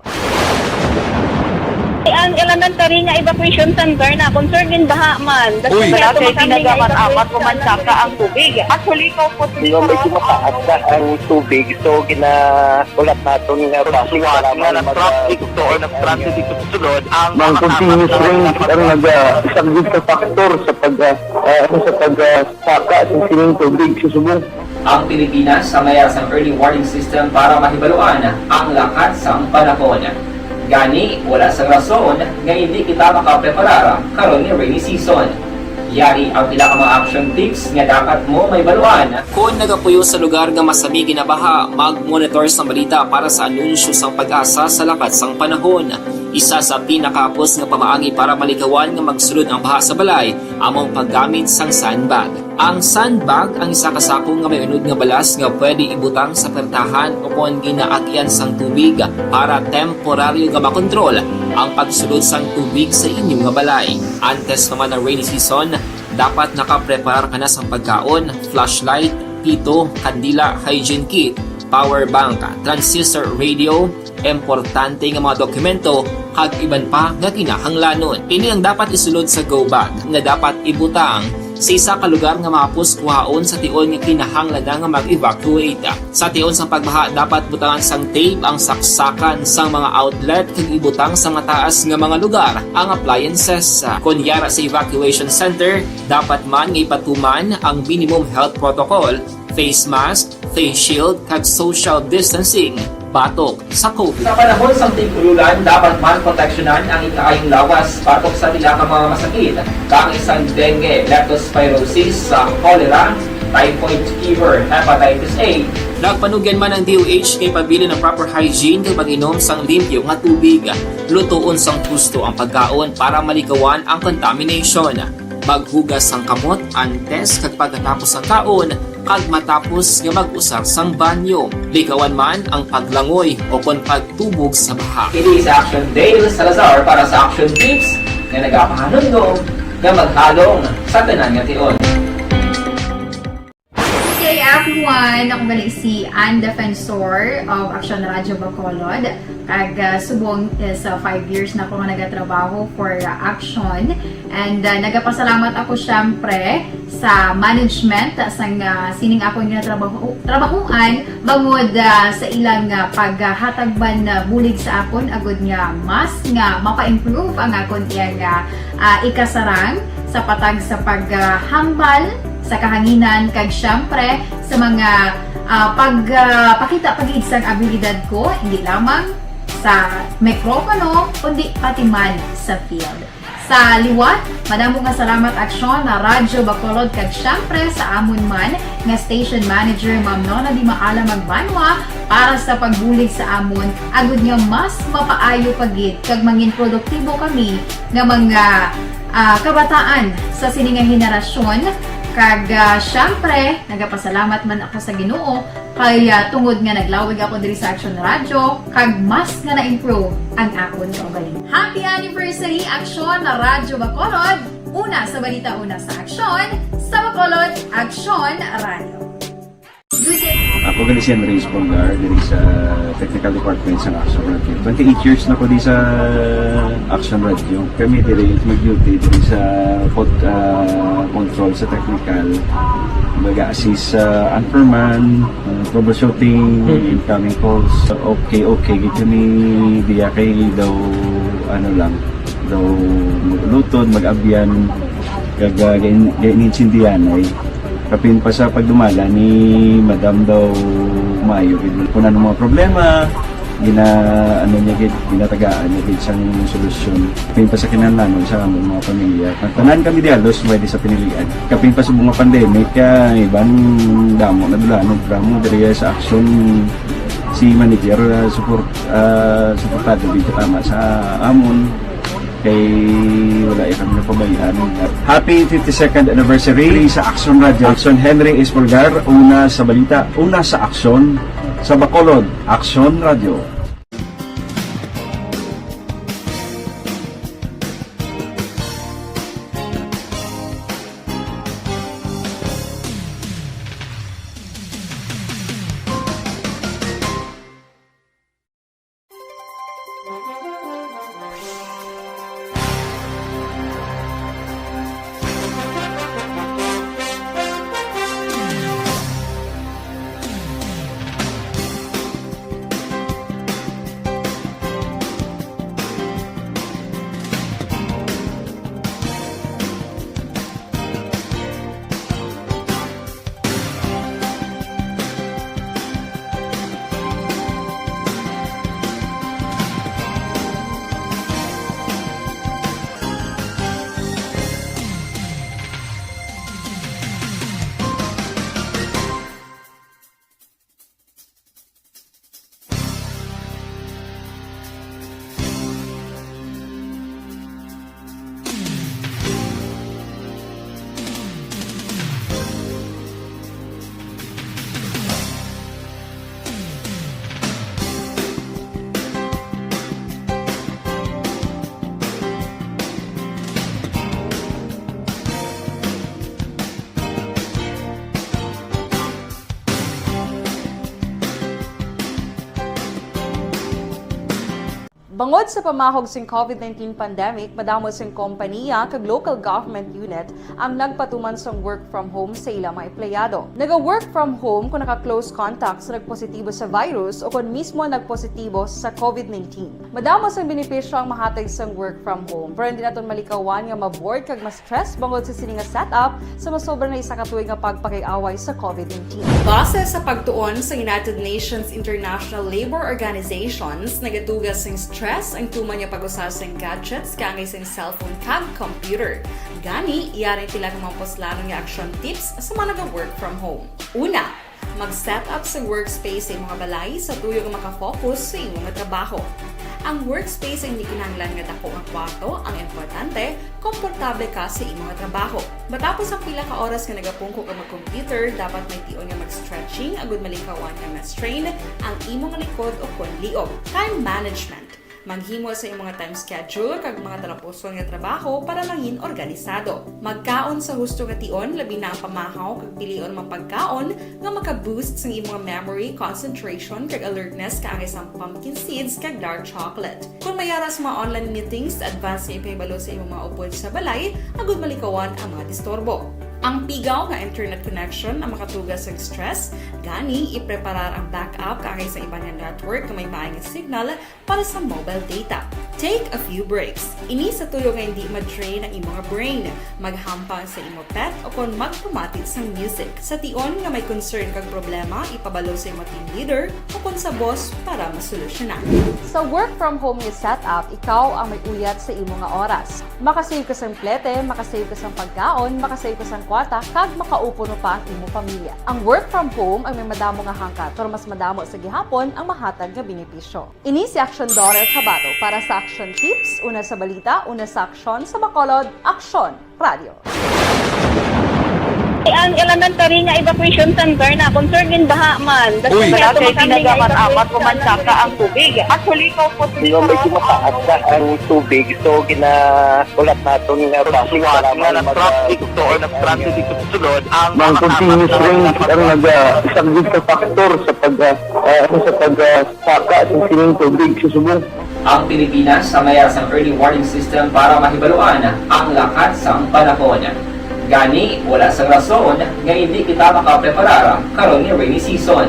Ang elementary nga evacuation center na concern din baha man. Kasi pinagamat-amat pumansaka ang tubig. Actually, ko po Medyo mataas na ang tubig. So, ginaulat natin nga pasiwat nga ng traffic to or ng-transit dito sa sulod. Ang continuous rain ang nag-isaglit sa factor sa pagsaka at sining tubig sa subong. Ang Pilipinas sa mayas ang early warning system para mahibaluan ang lakas ng panahon. Gani, wala sa rason nga hindi kita makapreparar karon ni rainy season. Yari ang pila ka mga action tips nga dapat mo may baluan. Kung nagapuyo sa lugar nga masami ginabaha, mag-monitor sa balita para sa anunsyo sang pag-asa sa lakas sang panahon. Isa sa pinakapos nga pamaagi para malikawan nga magsulod ang baha sa balay, among paggamit sang sandbag. Ang sandbag ang isa kasakong nga may unod nga balas nga pwede ibutang sa pertahan o kung ginaagyan sang tubig para temporaryo nga makontrol ang pagsulod sang tubig sa inyong nga balay. Antes naman ng rainy season, dapat nakapreparar ka na sang pagkaon, flashlight, pito, kandila, hygiene kit, power bank, transistor radio, importante nga mga dokumento kag iban pa nga kinahanglanon. Ini ang dapat isulod sa go bag nga dapat ibutang sa isa ka lugar nga mapus kuhaon sa tion nga kinahanglan nga mag-evacuate. Sa tion sang pagbaha dapat butangan sang tape ang saksakan sang mga outlet kag ibutang sa mataas nga mga lugar ang appliances. Kunyara sa evacuation center, dapat man nga ipatuman ang minimum health protocol, face mask, face shield kag social distancing batok sa COVID. Sa panahon sa tigululan, dapat man proteksyonan ang ikaayong lawas batok sa pila ka mga masakit. Kang isang dengue, leptospirosis, cholera, typhoid fever, hepatitis A. Nagpanugyan man ang DOH kay pabili ng proper hygiene kay pag-inom sang limpyo nga tubig. Lutuon sang gusto ang pagkaon para malikawan ang contamination. Maghugas sang kamot antes kag pagkatapos ang kaon kag matapos nga mag-usar sang banyo. Likawan man ang paglangoy o kon pagtubog sa baha. It is Action Dale Salazar para sa Action Tips nga nagapahanundong nga maghalong sa tanan nga tion. Hey everyone! Ako gali si Ann Defensor of Action Radio Bacolod. Kag subong is 5 years na ako nga nagatrabaho for Action. And nagapasalamat ako syempre sa management sang sining ako nga trabahuan bangod sa ilang paghatagban bulig sa akon agud nga mas nga mapa-improve ang akon iyang ikasarang sa patag sa paghambal sa kahanginan kag syempre sa mga pakita pagid sang abilidad ko hindi lamang sa mikropono kundi pati man sa field. Sa liwat, madamo nga salamat Aksyon na Radyo Bacolod kag syempre sa amon man nga station manager Ma'am Nona Di Maala Magbanwa para sa pagbulig sa amon agud nga mas mapaayo pagid kag mangin produktibo kami nga mga kabataan sa siningang henerasyon. Kag syempre, nagapasalamat man ako sa Ginoo kay tungod nga naglawig ako diri sa Action Radio kag mas nga na-improve ang akon kaugalingon. Happy anniversary Action na Radyo Bacolod! Una sa balita, una sa Action, sa Bacolod, Action Radio. Good day! Ako gali si Andres Polgar, diri sa Technical Department sa Action Radio. 28 years na ko di sa Action Radio. Kami diri mag-duty diri sa control sa technical. Mag-assist sa anchorman, troubleshooting, incoming calls. Okay, gito ni diya kay daw daw lutod, mag-abyan, ganinsindihan ay kapin pa sa pagdumala ni Madam daw Mayo. Kung ano mga problema, ginatagaan niya isang solusyon. Kapin pa sa kinahanglan sa among mga pamilya. Tanan kami dialos pwede sa pinilian. Kapin pa sa mga pandemic, ibang damo na dulanog dramo diri sa action si manager suportado dito tama sa amon kay wala kami napabayaan. Happy 52nd anniversary sa Action Radio. Action Henry Espolgar, una sa balita, una sa aksyon sa Bacolod. Action Radio. Bangod sa pamahog sing COVID-19 pandemic, madamo sing kompanya kag local government unit ang nagpatuman sang work from home sa ilang mga empleyado. Naga-work from home kung naka-close contact sa nagpositibo sa virus o kung mismo nagpositibo sa COVID-19. Madamo sang benepisyo ang mahatag sang work from home, pero hindi naton malikawan nga ma-bored kag ma-stress bangod sa sini nga setup sa masobra na isa ka tuig nga pagpakiaway sa COVID-19. Base sa pagtuon sa United Nations International Labour Organizations, nagatugas sing stress ang tuman niya pag-usas ng gadgets kangay sa cellphone kag computer. Gani, iyarin tila ng mga poslanong nga action tips sa mga nag-work from home. Una, mag-set up sa workspace sa mga balay sa tuyo nga makafocus sa inyong trabaho. Ang workspace ay hindi kinahanglan nga dako ang kwarto, ang importante, komportable ka sa imong trabaho. Matapos ang pila ka oras nga nagapungko ka mag-computer, dapat may tion nga mag-stretching agud malikawan nga ma-strain ang imong likod o konliog. Time management. Maghimo sa imong mga time schedule kag mga talapuson nga trabaho para mangin organisado. Magkaon sa husto nga tion, labi na ang pamahaw kag pilion mapagkaon nga maka-boost sa imong memory, concentration kag alertness kaangay sa pumpkin seeds kag dark chocolate. Kung mayaras mga online meetings, advance sa ipahibalo sa imong mga upod sa balay, agud malikawan ang mga disturbo. Ang pigaw nga internet connection ang makatugas sa stress, gani ipreparar ang backup kaangay sa iba nga network nga may maayong signal para sa mobile data. Take a few breaks. Ini sa tuyo nga hindi ma-drain ang imong brain, maghampang sa imong pet o kon magpumatid sa music. Sa tion nga may concern kag problema, ipabalo sa imong team leader o kon sa boss para masolusyonan. Sa work from home nga setup, ikaw ang may uyat sa imong nga oras. Makasave ka sa plete, makasave ka sa pagkaon, makasave ka sa kwarta, kag makaupo no pa ang imong pamilya. Ang work from home ay may madamo nga hangkat, pero mas madamo sa gihapon ang mahatag nga benepisyo. Ini si Action Dorel Cabato para sa Action Tips, una sa balita, una sa aksyon sa Bacolod, Action Radio. Ang elementary nga evacuation center na concern din baha man. Uy, Kaya kay tumatagal amat kumansaka ang tubig. Actually, ko po dito medyo mataas na ang tubig. So, ulat natin nga pasiwat nga ng traffic to or ng-transit dito sa sulod. Ang continuous rain ang nag-isang factor sa pagsaka at sining tubig sa subong. Ang Pilipinas sa mayas ang early warning system para mahibaluan ang lakas ng panahon. Gani, wala sang rason nga hindi kita makapreparar karon ni rainy season.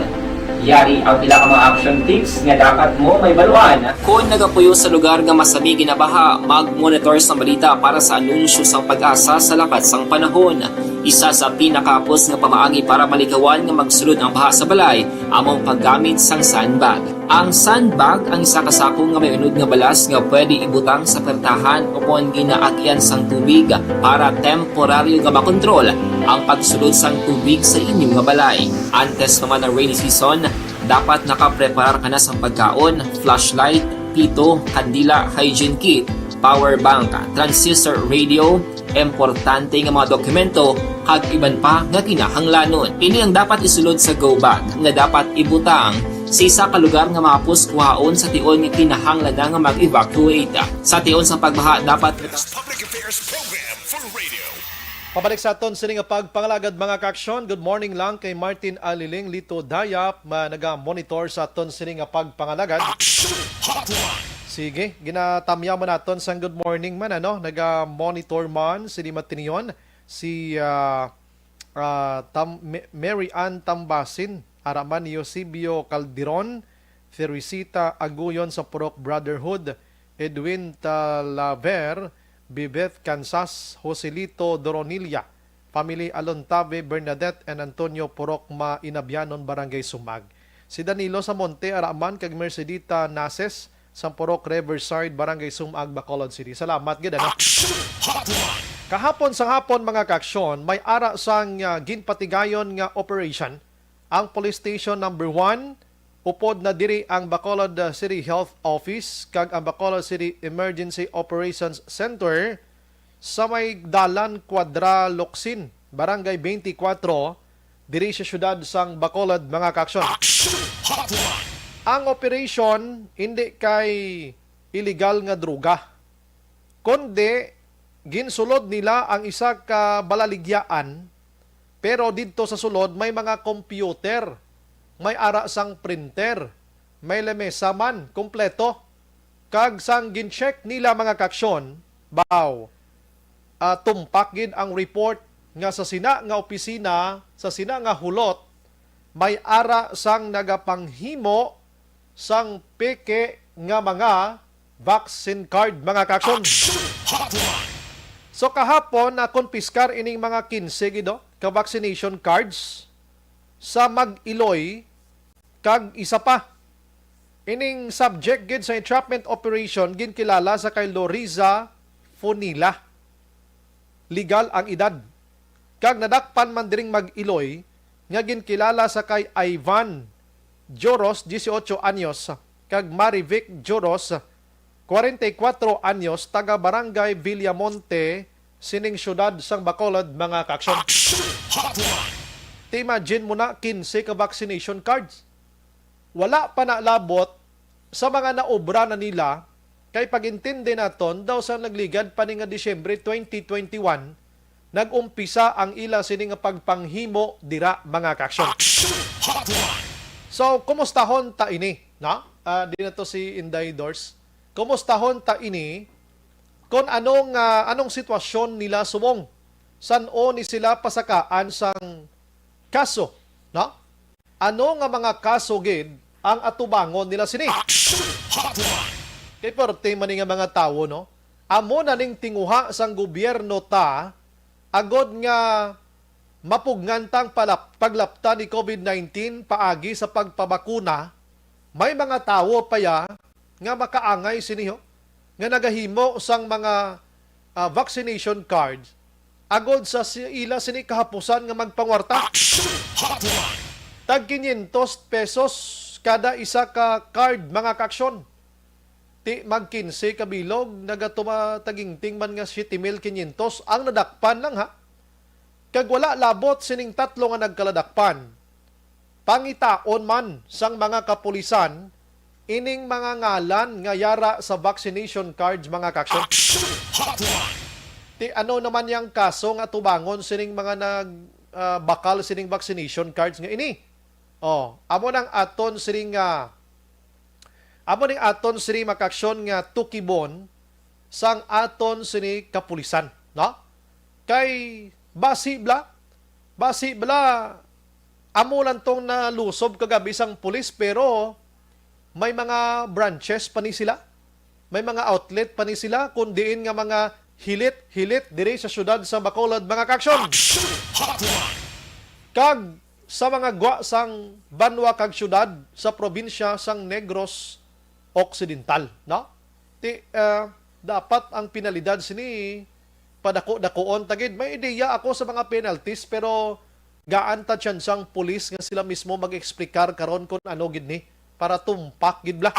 Yari ang pila ka mga action tips nga dapat mo may baluan. Kung nagapuyo sa lugar nga masabi ginabaha, mag-monitor sa balita para sa anunsyo sa pag-asa sa lakas ng panahon. Isa sa pinakapos nga pamaagi para malikawan nga magsulod ang baha sa balay, among paggamit sang sandbag. Ang sandbag ang isa kasako nga may unod nga balas nga pwede ibutang sa pertahan upon ginaagyan sang tubig para temporaryo nga makontrol ang pagsulod sang tubig sa inyong nga balay. Antes naman ng rainy season, dapat nakapreparar ka na sa pagkaon, flashlight, pito, kandila, hygiene kit, power bank, transistor radio, importante nga mga dokumento kag iban pa nga kinahanglanon. Ini ang dapat isulod sa go bag nga dapat ibutang sa isa ka lugar nga mapus kuhaon sa tion nga kinahanglan nga mag-evacuate. Sa tion sa pagbaha dapat Public Affairs Program for Radio. Pabalik sa aton sini nga pagpangalagad mga kaaksyon. Good morning lang kay Martin Aliling Lito Dayap naga-monitor sa aton sini nga pagpangalagad. Sige, ginatamya man naton sang good morning man naga-monitor man si Matinion si Mary Ann Tambasin, Araman Eusebio Calderon, Felicita Aguyon sa Purok Brotherhood, Edwin Talaver, Bibeth Kansas, Joselito Doronilla, Family Alontave, Bernadette and Antonio Purok Inabianon, Barangay Sumag. Si Danilo sa Monte, Araman kag Mercedita Nases, sa Purok Riverside, Barangay Sumag, Bacolod City. Salamat gid Kahapon sa hapon mga kaaksyon, may ara sang ginpatigayon nga operation ang Police Station number 1, upod na diri ang Bacolod City Health Office kag ang Bacolod City Emergency Operations Center sa may Dalan Quadralocsin, Barangay 24, diri sa syudad sang Bacolod mga kaaksyon. Ang operation hindi kay illegal nga droga, kundi ginsulod nila ang isa ka balaligyaan, pero dito sa sulod may mga computer, may ara sang printer, may lamesa man, kompleto. Kag sang gin-check nila mga kaaksyon, tumpak gid ang report nga sa sina nga opisina, sa sina nga hulot, may ara sang nagapanghimo sang peke nga mga vaccine card mga kaaksyon. So kahapon na konpiskar ining mga 15 gido ka vaccination cards sa Mag-Iloy kag isa pa ining subject gid sa entrapment operation ginkilala sa kay Loriza Funila. Legal ang edad. Kag nadakpan man diring Mag-Iloy nga ginkilala sa kay Ivan Joros 18 anyos kag Marivic Joros 44 anyos, taga Barangay Villamonte, sining syudad sang Bacolod mga kaaksyon. Imagine mo na 15 ka vaccination cards. Wala pa nalabot sa mga naobra na nila kay pagintindi naton daw sa nagligad pa ni nga Disyembre 2021 nagumpisa ang ila sining nga pagpanghimo dira mga kaaksyon. So, kumustahon ta ini, na? Di na to si Inday Dors. Kumustahon ta ini kung anong sitwasyon nila sumong. San-o ni sila pasakaan sang kaso, no? Ano nga mga kaso gid ang atubangon nila sini? Kay porte man nga mga tawo, no? Amo na ning tinguha sang gobyerno ta agod nga mapugnantang paglapta ni COVID-19 paagi sa pagpabakuna. May mga tawo pa ya nga makaangay siniho nga nagahimo sang mga vaccination cards agod sa ila sini kahapusan nga magpangwarta. Tag 500 pesos kada isa ka card mga kaaksyon. Ti mag 15 kabilog nagatuma tagingting man nga 7,500 ang nadakpan lang ha. kag wala labot sining tatlo nga nagkaladakpan. Pangitaon man sang mga kapulisan ining mga ngalan nga yara sa vaccination cards mga kaksyon. Ti ano naman yang kaso nga tubangon sining mga bakal sining vaccination cards nga ini. Amo nang aton sining makaksyon nga tukibon sang aton sini kapulisan, no? Kay basi bla amo lang tong nalusob kagabi sang pulis pero may mga branches pa ni sila, may mga outlet pa ni sila kundiin nga mga hilit diri sa syudad sa Bacolod mga kaksyon. Kag sa mga gwa sang banwa kag syudad sa probinsya sang Negros Occidental, no? Dapat ang penalidad sini padako-dakoon tagid. May ideya ako sa mga penalties pero gaan ta sang pulis nga sila mismo mag-explikar karon kung ano gid ni para tumpak gid bla.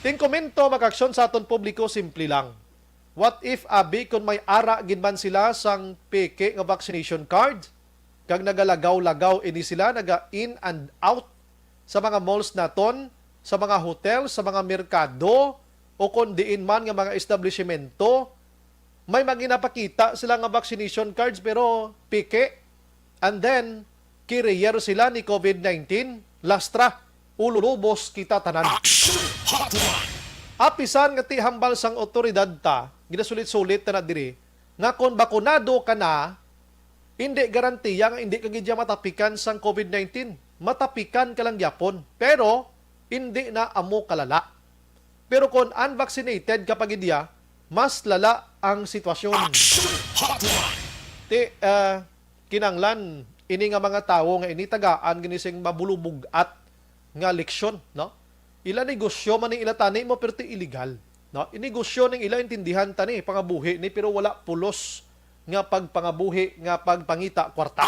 Ting komento makaksyon sa aton publiko simple lang. What if abi kung may ara gid man sila sang peke nga vaccination card kag nagalagaw-lagaw ini sila naga in and out sa mga malls naton, sa mga hotel, sa mga merkado o kung diin man nga mga establishmento, may maginapakita sila nga vaccination cards pero pike. And then, carrier sila ni COVID-19. Lastra, ululubos kita tanan. Apisan nga ti hambal sang otoridad ta, ginasulit-sulit na diri, nga kung bakunado ka na, hindi garantiya nga hindi ka gidya matapikan sang COVID-19. Matapikan ka lang yapon. Pero, hindi na amo kalala. Pero kung unvaccinated kapag idya, mas lala ang sitwasyon. Kinanglan, ini nga mga tao nga initagaan ginising mabulubugat nga leksyon, no? Ila negosyo man ning ila tani mo pero illegal, no? Inegosyo ning ila intindihan tani pangabuhi ni pero wala pulos nga pagpangabuhi nga pagpangita kwarta.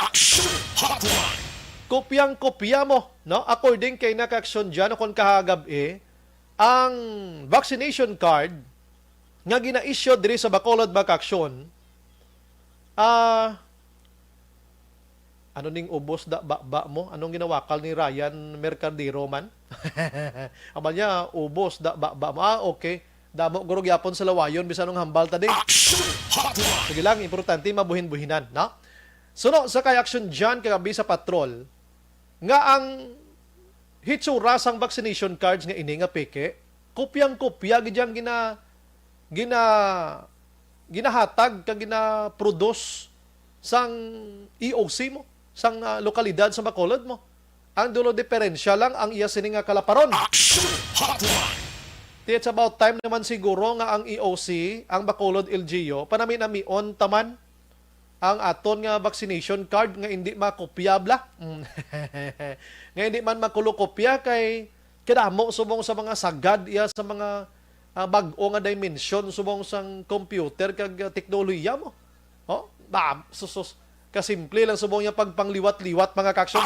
Kopyang-kopya mo, no? According kay naka-aksyon dyan, kung kahagab ang vaccination card nga gina-issue diri sa Bacolod Bakaksyon, ano ning ubos da ba mo? Anong ginawakal ni Ryan Mercadero man? Amal niya, ubos da ba mo? Okay. Damo gurog yapon sa lawayon bisan nung hambal tadi. Sige lang, importante mabuhin-buhinan, no? Suno sa kay action dyan kagabi sa patrol nga ang hitsura sang vaccination cards nga ini nga peke, kopyang-kopya gidyang ginahatag kag gina-produce sang EOC mo, sang lokalidad sa Bacolod mo. Ang dulo diferensya lang ang iya sini nga kalaparon. It's about time naman siguro nga ang EOC, ang Bacolod LGU, panami-namion taman ang aton nga vaccination card nga hindi makopyabla. Nga hindi man makulokopya kay kadamo subong sa mga sagad iya sa mga bag-o nga dimension subong sang computer kag teknolohiya mo. Kasimple lang subong niya pagpangliwat-liwat mga kaksyon.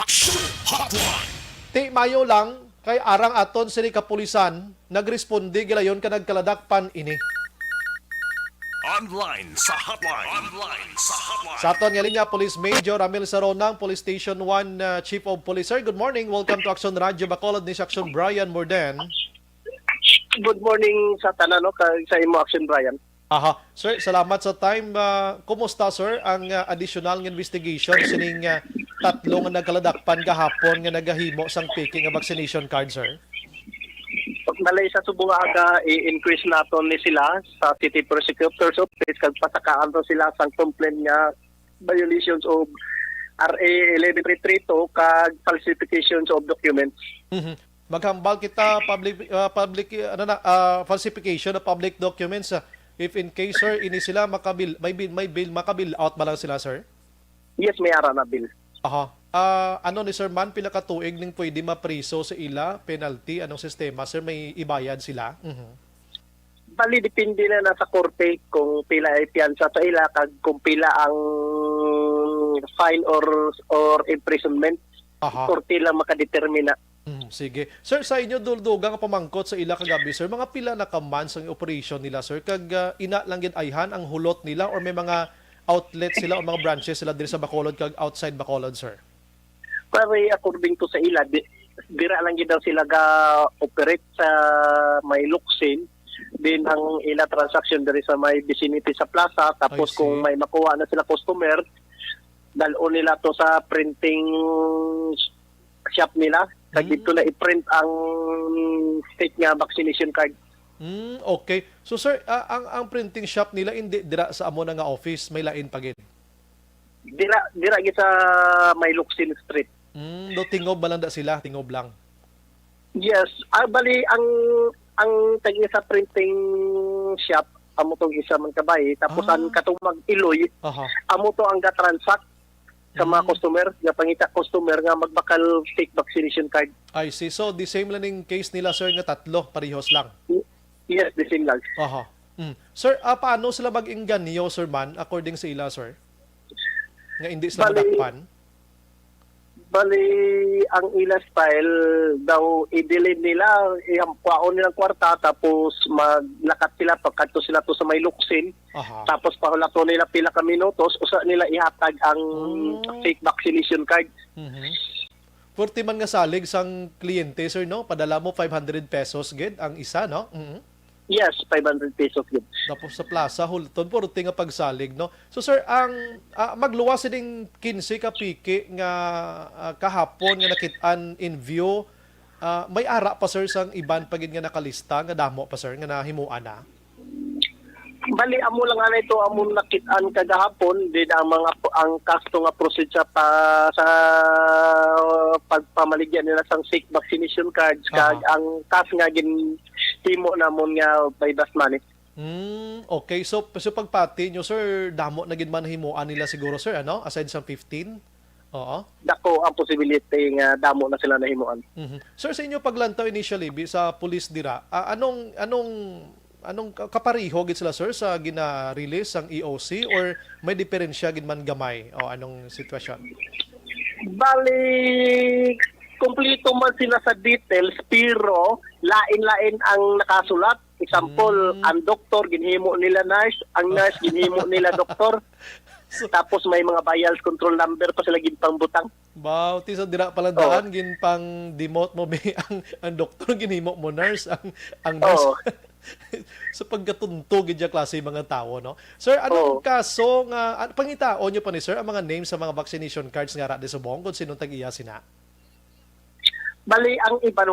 Ti mayo lang kay arang aton sini kapulisan nagresponde gilayon ka nagkaladakpan ini. Online sa hotline. Sa aton nga linya, Police Major Ramil Saronang, Police Station 1 Chief of Police. Sir, good morning. Welcome to Action Radio Bacolod ni Action Brian Morden. Good morning sa tanan, no, sa imo Action Brian. Aha. Sir, salamat sa time. Kumusta, sir, ang additional investigation sining tatlo nga nagkaladakpan kahapon nga nagahimo sang picking nga vaccination card, sir? Malay sa subong aga i-increase naton ni sila sa City Prosecutor's Office kag patakaan to sila sang complaint nga violations of RA 11332 kag falsifications of documents. Maghambal kita falsification of public documents if in case, sir, ini sila makabil makabil out ba lang sila, sir? Yes, may ara na bill. Aha. Ano ni Sir Man, pila ka tuig ning pwede mapriso sa ila, penalty, anong sistema, sir, may ibayad sila? Bali, depende na nasa korte kung pila ay piyansa sa ila, kag kung pila ang fine or imprisonment. Aha. Korte lang makadetermina. Sige. Sir, sa inyo duldugang pamangkot sa ila kagabi, sir, mga pila na kamans ang operation nila, sir, kag ina lang gid ayhan ang hulot nila or may mga outlet sila o mga branches sila diri sa Bacolod kag outside Bacolod, sir? Pare, according to sa ila, dira lang gid daw sila ga-operate sa may Luksin. Din ang ila transaction diri sa may vicinity sa plaza. Tapos I see. kung may makuha na sila customer, dalon nila to sa printing shop nila. Kag dito na i-print ang state nga vaccination card. Okay. So sir, ang printing shop nila hindi dira sa amo na nga office, may lain pa gid. Dira gid sa may Luksin Street. Do tingob ba lang da sila? Tingob lang. Yes, bali ang tagi sa printing shop amo tong isa man kabay tapos ang katong mag-iloy Aha. amo to ang ga-transact sa mga customer, nga pangita customer nga magbakal fake vaccination card. I see. So the same lang ning case nila, sir, nga tatlo parehas lang. Yes, the same lang. Aha. Sir, paano sila mag-inganyo, sir man, according sa ila, sir? Nga hindi sila madakpan? Bali, ang ila style daw i-delay nila, ihampaon nilang kwarta, tapos maglakat sila, pagkanto sila to sa may Luksin, Aha. tapos pahulato nila pila ka minutos, usa nila ihatag ang fake vaccination card. Purti man nga salig sang kliyente, sir, no? Padala mo 500 pesos, gid, ang isa, no? Yes, 500 pesos yun. Tapos sa plaza, hulton, purti nga pagsalig, no? So, sir, ang magluwas din 15 ka piki nga kahapon nga nakitaan in view, may ara pa, sir, sang iban pagid nga nakalista, nga damo pa, sir, nga nahimuan na? Bali, amo lang nga ito, amo nakitaan kagahapon, din ang kasto nga proceed sa pagpamaligyan nila sang fake vaccination cards, kag ang kas nga himo namon nga by das money. Okay. So pagpati nyo, sir, damo na gid man himuan nila siguro, sir, ano? Aside sa 15? Oo. Dako ang possibility nga damo na sila nahimuan. Sir, sa inyo paglantaw initially sa police dira, anong kapariho gid sila, sir, sa gina-release ang EOC or may diferensya gid man gamay o anong sitwasyon? Bali, kumplito man sila sa details, pero lain-lain ang nakasulat. Example, ang doktor, ginhimo nila nurse, ang nurse, ginhimo nila doktor. Tapos may mga bias control number pa sila ginpang butang. Wow, ti sa dira palang daan ginpang demote mo ang doktor, ginhimo mo nurse, ang nurse. So pagkatuntog gid klase mga tao, no? Sir, anong kaso nga pangitaon nyo pa ni sir ang mga names sa mga vaccination cards nga ra di subong kung sinong tag-iya sina? Bali, ang iban,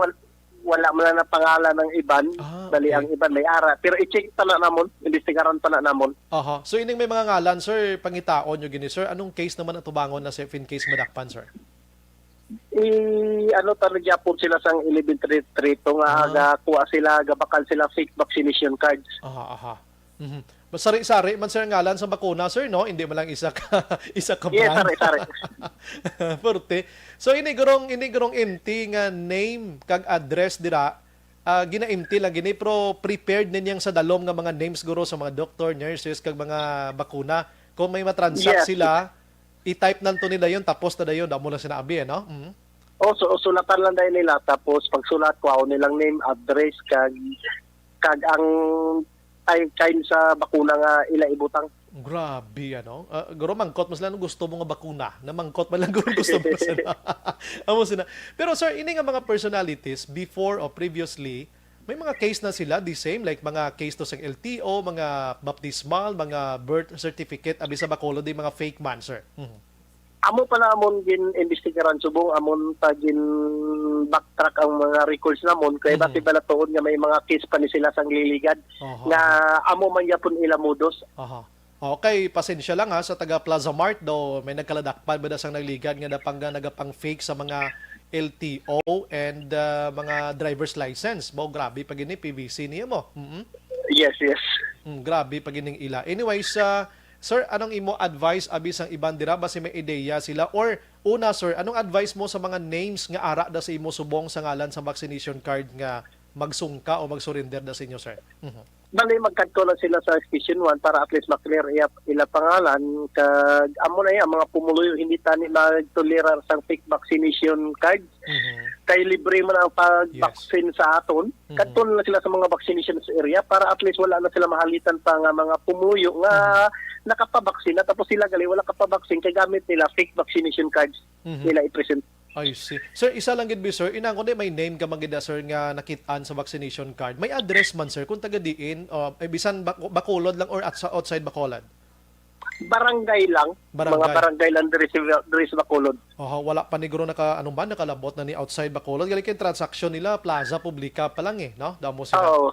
wala mo na pangalan ng iban. Bali, ang iban may ara. Pero i-check pa na namon, investigaran pa na namon. Aha. So, ining may mga ngalan, sir, pangitaon nyo gini, sir. Anong case naman ang tubangon na safe in case madakpan, sir? Talaga po sila sang 1133 nga kuha sila, gabakal sila fake vaccination cards. Aha. Sari-sari man, sir, ngalan sa bakuna, sir, no? Hindi man lang isa ka brand. Yes, sari. Purti. So, inigurong empty nga name kag address dira, gina-empty lang gini, pero prepared ninyang sa dalom nga mga names guro sa mga doctor, nurses, kag mga bakuna. Kung may matransact sila, i-type nanto nila yun, tapos na yun, damo lang sinabi, no? Sulatan lang dahil nila, tapos pagsulat ko, nilang name, address, kag ang kain sa bakuna nga ila ibutang. Grabe, ano? Guro, mangkot mo sila nung gusto mo nga bakuna. Na mangkot man lang guro gusto mo sila. Amo sila. Pero sir, ini nga mga personalities, before or previously, may mga case na sila, the same, like mga case to sa LTO, mga baptismal, mga birth certificate, abi sa Bacolod, mga fake man, sir. Amo pa na amon gin-investigaran subong, amon pa gin-backtrack ang mga records namon, kaya bati balatoon nga may mga case pa ni sila sang liligad, na amo man yapon ila modus. Okay, pasensya lang ha, sa taga Plaza Mart daw, may nagkaladakpan ba na sang nagligad nga nagapang fake sa mga LTO and mga driver's license. Mo grabe pag ini PVC niya mo. Yes. Grabe pag ining ila. Anyways, sir, anong imo advice abi sang iban dira basi may ideya sila or una, sir, anong advice mo sa mga names nga ara da sa imo subong sa ngalan sa vaccination card nga magsungka o magsurrender na sa inyo, sir? Bali, magkanto lang sila sa Station 1 para at least maklear ila pangalan. Kag amo na ang mga pumuluyo hindi tani magtolerar sang fake vaccination card. Kay libre man ang pag-vaccine sa aton. Kanto na sila sa mga vaccination area para at least wala na sila mahalitan pa nga mga pumuyo nga nakapabaksin na tapos sila gali wala kapabaksin kay gamit nila fake vaccination cards nila i-present. I see. Sir, isa lang gid bi sir, inang kundi may name ka magida sir nga nakit-an sa vaccination card. May address man sir kung taga diin o bisan Bacolod lang or outside Bacolod. Barangay lang, mga barangay lang diri sa Bacolod. Wala pa ni guro nakalabot na ni outside Bacolod. Gali kay transaction nila plaza publika pa lang no? Damo sila.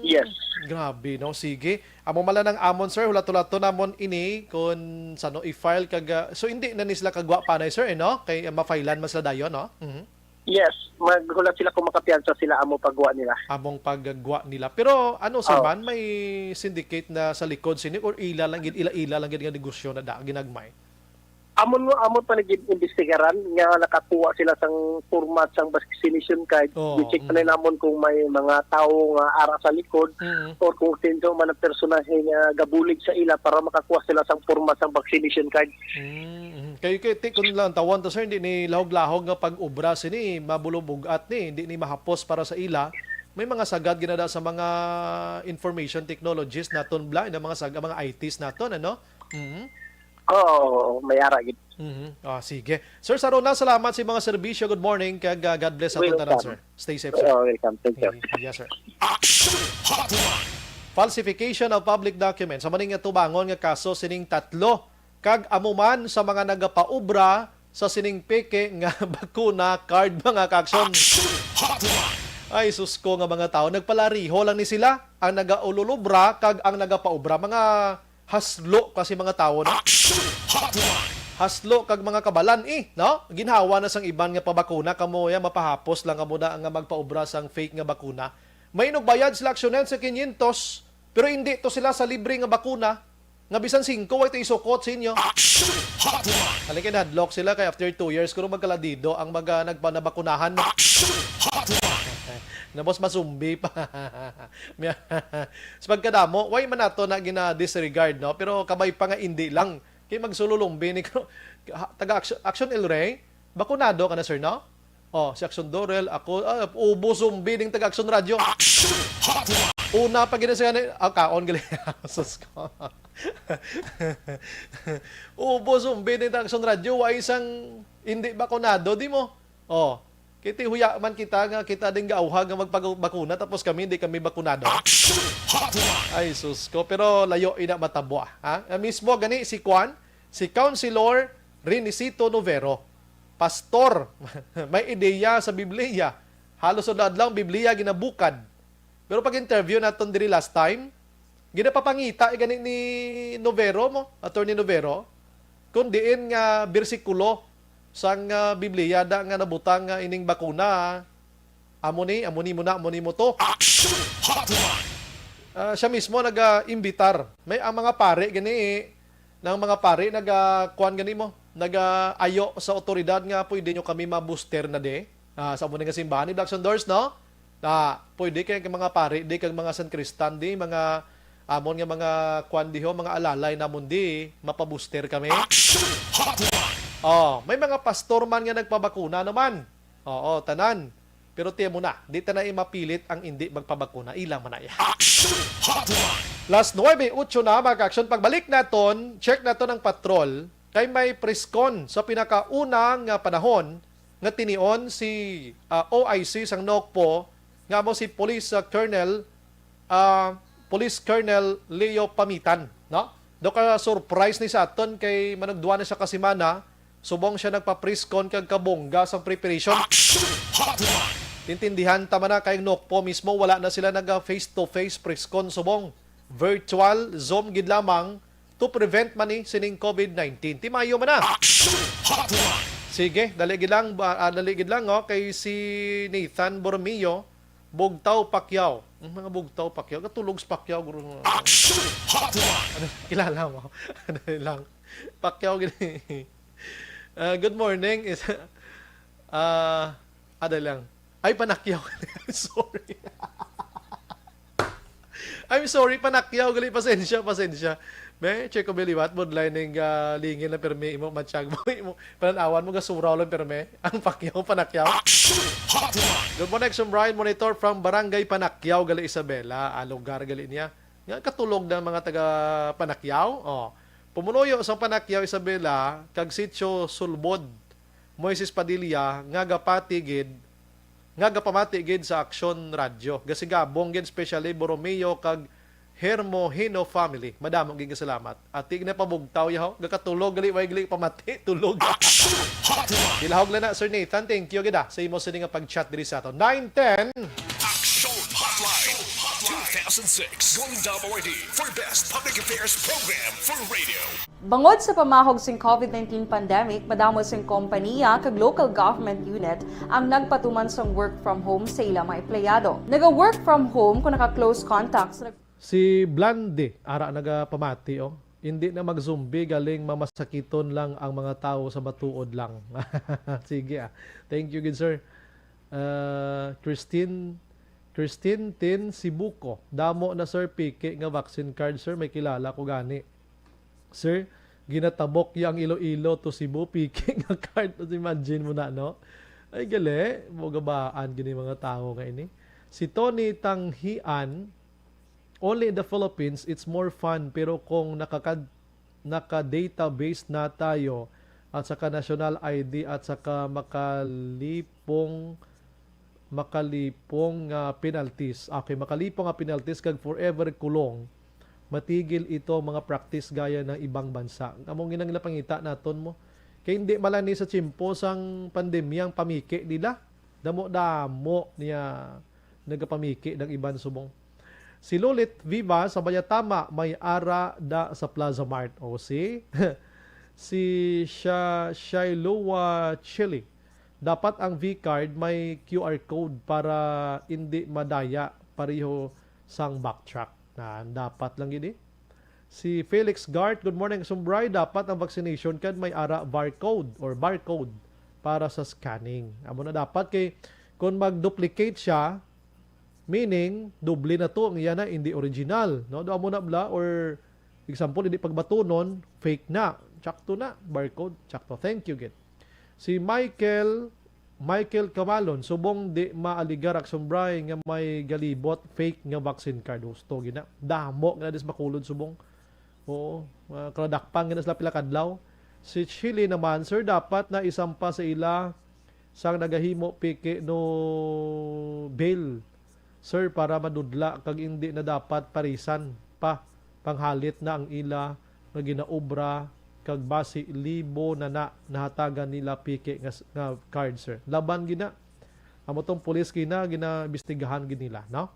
Yes. Grabe no. Sige. Amo mala ng amon sir, hulato-lato namon ini kun sano i-file kag so hindi na ni sila kagwa panay sir no? Kay ma-filean man sila dayon no. Yes, maghulat sila kung makapiyansa sila amo pagwa nila. Among paggagwa nila. Pero ano sir man, may syndicate na sa likod sini or ila lang lang gid nga negosyo na ginagmay. Amon pa nag-investigaran nga nakakuha sila sang format sang vaccination card. I-check pa nila amon kung may mga tao nga ara sa likod or kung sino man ang personahe nga gabulig sa ila para makakuha sila sang format sang vaccination card. Kay kun lang tawon to sir, hindi ni lahog-lahog nga pag-ubra sini mabulubugat hindi ni mahapos para sa ila. May mga sagad ginada sa mga information technologies naton blind, mga ITs naton ano. May ara gid. Sige. Sir Sarona, salamat sa mga serbisyo. Good morning. Kag God bless sa tanan, sir. Stay safe, sir. Welcome. Thank you. Yes, sir. Falsification of public documents. Sa maning nga tubangon nga kaso sining tatlo kag amuman sa mga nagapaubra sa sining peke nga bakuna card mga kaakson. Ay susko nga mga tao nagpalariho lang ni sila ang nagaululubra kag ang nagapaubra mga haslo kasi mga tao no. Haslo kag mga kabalan no? Ginhawa na sang iban nga pabakuna kamo ya mapahapos lang amo na nga magpaubra sang fake nga bakuna. May nagbayad sila aksyonen sa 500 pero hindi to sila sa libre nga bakuna. Nga bisan 5 ay ito isukot sa inyo. Halika na hadlock sila kay after 2 years kung magkaladido ang nagpanabakunahan. Nabos masumbi pa. Sa pagkadamo, why man nato na gina-disregard, no? Pero kabay pa nga hindi lang. Kaya magsululumbi ni taga Action El Rey, bakunado ka na sir, no? Si Action Dorel, ako, ubo zumbi ng taga Action Radio. Una pa ginasigan kaon gali. Sus ko. Ubo zumbi ng taga Action Radio, ay isang hindi bakunado, di mo? Kiti huya man kita nga kita din gaawhag nga magpabakuna tapos kami hindi kami bakunado. Ay sus ko pero layo ina matabo mismo gani si Councilor Renisito Novero, pastor, may ideya sa Biblia. Halos udad lang Biblia ginabukad. Pero pag interview naton diri last time, ginapapangita gani ni Novero mo, Attorney Novero, kun diin nga bersikulo sang Biblia da nga nabutang ining bakuna amoni mo to. Siya mismo nag-imbitar. May ang mga pare gani ng mga pare nag-kuan gani mo, nag-ayo sa otoridad nga pwede nyo kami ma-booster na sa amo nga simbahan ni Blackson Doors no. Pwede kay mga pare di kag mga San Cristan di mga amon nga mga kuan diho mga alalay namon di mapabooster kami. May mga pastor man nga nagpabakuna naman. Tanan. Pero tiyan mo na, di ta na mapilit ang hindi magpabakuna. Ilang man na yan. Last 9:08 na mga action. Pagbalik naton, check naton ang patrol. Kay may preskon sa pinakaunang panahon nga tinion si OIC sang Nokpo nga mo si Police Colonel Leo Pamitan. No? Do ka surprise ni sa aton kay managduwa na siya kasimana. Subong siya nagpa-preskon kag kabongga sa preparation. Tintindihan tama na kay Nokpo mismo wala na sila naga face-to-face preskon subong. Virtual Zoom gid lamang to prevent man ni sining COVID-19. Timayo man na. Sige, dali gid lang kay si Nathan Bormio, Bugtaw Pacquiao. Mga Bugtaw Pacquiao, katulog sa Pacquiao guro. Kilala mo. Lang. Pacquiao gid. Good morning. Ada lang. Ay, Panakyaw. Sorry. I'm sorry, Panakyaw. Gali, pasensya. May, check ko biliwat, bodline ng lingin na perme mo, matsyag mo, pananawan mo, gasuraw lang perme. Ang Pakyaw, Panakyaw. Good morning, Brian Monitor from Barangay Panakyaw, gali Isabela. Lugar gali niya. Nga katulog ng mga taga Panakyaw. Oh. Pumunuyo sa Panakyaw, Isabela, kag sitio Sulbod, Moises Padilla, nga gapamatigid sa Aksyon Radio. Gasigabong gid especially Borromeo kag Hermohino family. Madamong gid salamat. At tig na pabugtaw yaw, gakatulog gali way gali pamati, tulog. Dilahog na Sir Nathan. Thank you gid sa imo sini nga pag-chat diri sa ato. 9:10. Action Hotline 2006 going WID for Best Public Affairs Program for Radio. Bangod sa pamahog sing COVID-19 pandemic, madamo sing kompanya kag local government unit ang nagpatuman sang work from home sa ilang mga empleyado. Naga-work from home kung naka-close contacts. Si Blande, ara nagapamati oh. Hindi na mag-zombie, galing mamasakiton lang ang mga tao sa batuod lang. Sige ah. Thank you good sir. Christine Tin Sibuko. Damo na sir piki nga vaccine card sir, may kilala ko gani. Sir, ginatabok yang Iloilo to Cebu piki nga card. Imagine mo na no. Ay gali, mo gabaan gini mga tao nga ini. Si Tony Tanghian, only in the Philippines, it's more fun. Pero kung naka-database na tayo at saka national ID at saka makalipong penalties. Okay, makalipong nga penalties kag forever kulong. Matigil ito mga practice gaya ng ibang bansa. Among ginang napangita naton mo. Kaya hindi malani sa chimpo sang pandemyang pamiki nila. Damo-damo niya nagapamiki ng iban subong. Si Lulit Viva sa Bayatama may ara da sa Plaza Mart. O si Shailowa Chili. Dapat ang V-card may QR code para hindi madaya pareho sang backtrack. Na dapat lang gini. Si Felix Gart, good morning Sumbray, dapat ang vaccination card may ara barcode para sa scanning. Amo na dapat kay kung mag-duplicate siya, meaning, doble na to, ang yan na, hindi original. No? Doon mo na bla, or example, hindi pagbatunon, fake na. Tsakto na, barcode, tsakto. Thank you, get. Si Michael Camalon, subong di maaligar ak sumbray nga may galibot, fake nga vaccine card. Gusto, gina. Damo, nga dis makulod, subong. Oo, kaladakpang, nga sila pilakadlaw. Si Chile naman, sir, dapat na isampa sa ila sang nagahimo piki no bail. Sir, para madudla kag hindi na dapat parisan pa panghalit na ang ila nga ginaobra kag basi libo na nahatagan nila piki nga card sir. Laban gina. Amo tong pulis ginabistigahan ginila, no?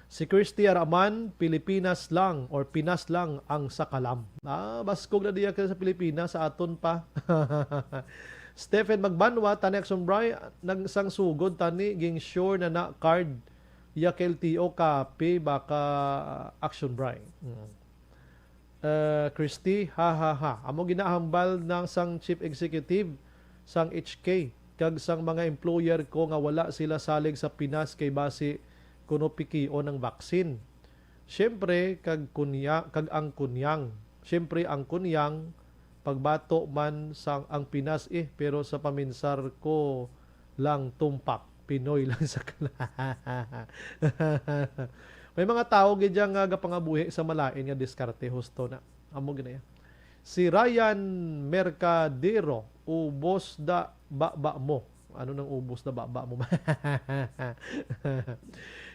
Si Christy Araman, Pilipinas lang or Pinas lang ang sakalam. Baskog na diya sa Pilipinas sa aton pa. Stephen Magbanwa, tani Aksumbray, nagsang sugod tani ging sure na card yak LTO kape baka Action Bray. Christy, amo ginahambal ng sang chief executive sang HK kag sang mga employer ko nga wala sila salig sa Pinas kay base kuno pikio ng vaccine. Siyempre kag ang kunyang. Siyempre ang kunyang pagbato man sang ang Pinas pero sa paminsar ko lang tumpak. Pinoy lang sa may mga tao gidya nga gapangabuhi sa malain nga diskarte husto na. Amo ginaya. Si Ryan Mercadero, ubos da baba mo. Ano nang ubos da baba mo?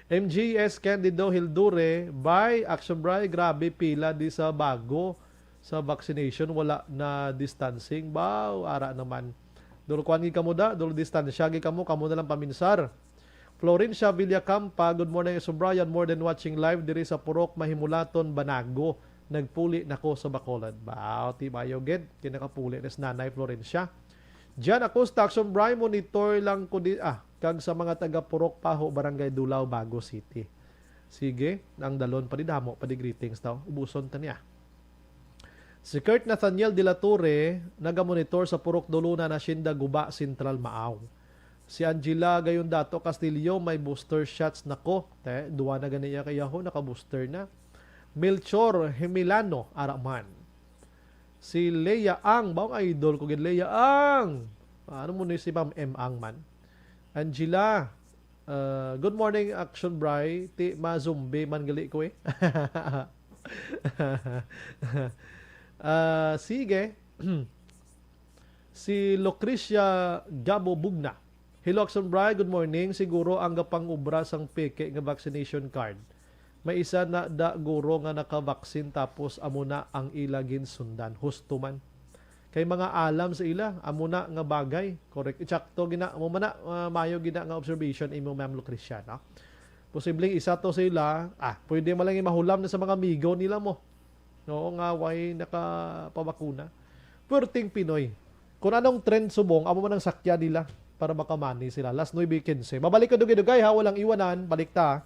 MGS Candido Hildure, by Action Bray, grabe pila di sa bago sa vaccination, wala na distancing. Bao, ara naman. Dolo kuan gi kamo da, dolo distansya gi kamo na lang paminsar. Florencia Villacampa, good morning so Brian, more than watching live diri sa Purok Mahimulaton, Banago. Nagpuli nako sa Bacolod. Bao, tibayo gid kinakapuli nes nanay Florencia. Diyan Acosta, Action Brian, monitor lang ko di kag sa mga taga Purok Paho, Barangay Dulao, Bago City. Sige, ang dalon pa di damo, pa di greetings daw. Ubuson ta niya. Si Kurt Nathaniel de la Torre, nagamonitor sa Purok Duluna na Shinda Guba, Central Maaw. Si Angela gayon dato Castillo may booster shots nako. Duwa na ganiya kaya ho naka-booster na. Melchor Hemilano Araman. Si Leia Ang, baong idol ko gid Leia Ang. Ano mo ni si Ma'am M Ang man. Angela, good morning Action Bry. Ti mazumbi man gali ko eh. Sige. Si Lucrecia Gabo Bugna. Hello Action Bry, good morning. Siguro ang gapang ubra sang peke nga vaccination card. May isa na da guro nga naka-vaccine tapos amo na ang ilagin sundan. Husto man. Kay mga alam sa ila, amo na nga bagay. Correct. Ichakto gina amo man na mayo gina nga observation imo Ma'am Lucrecia, no? Posibleng isa to sa ila, pwede man lang mahulam na sa mga amigo nila mo. No, nga way nakapabakuna. Puerting Pinoy. Kung anong trend subong, amo man ang sakya nila para makamani sila. Last 9:15. Babalik ka dugay-dugay ha, walang iwanan, balik ta.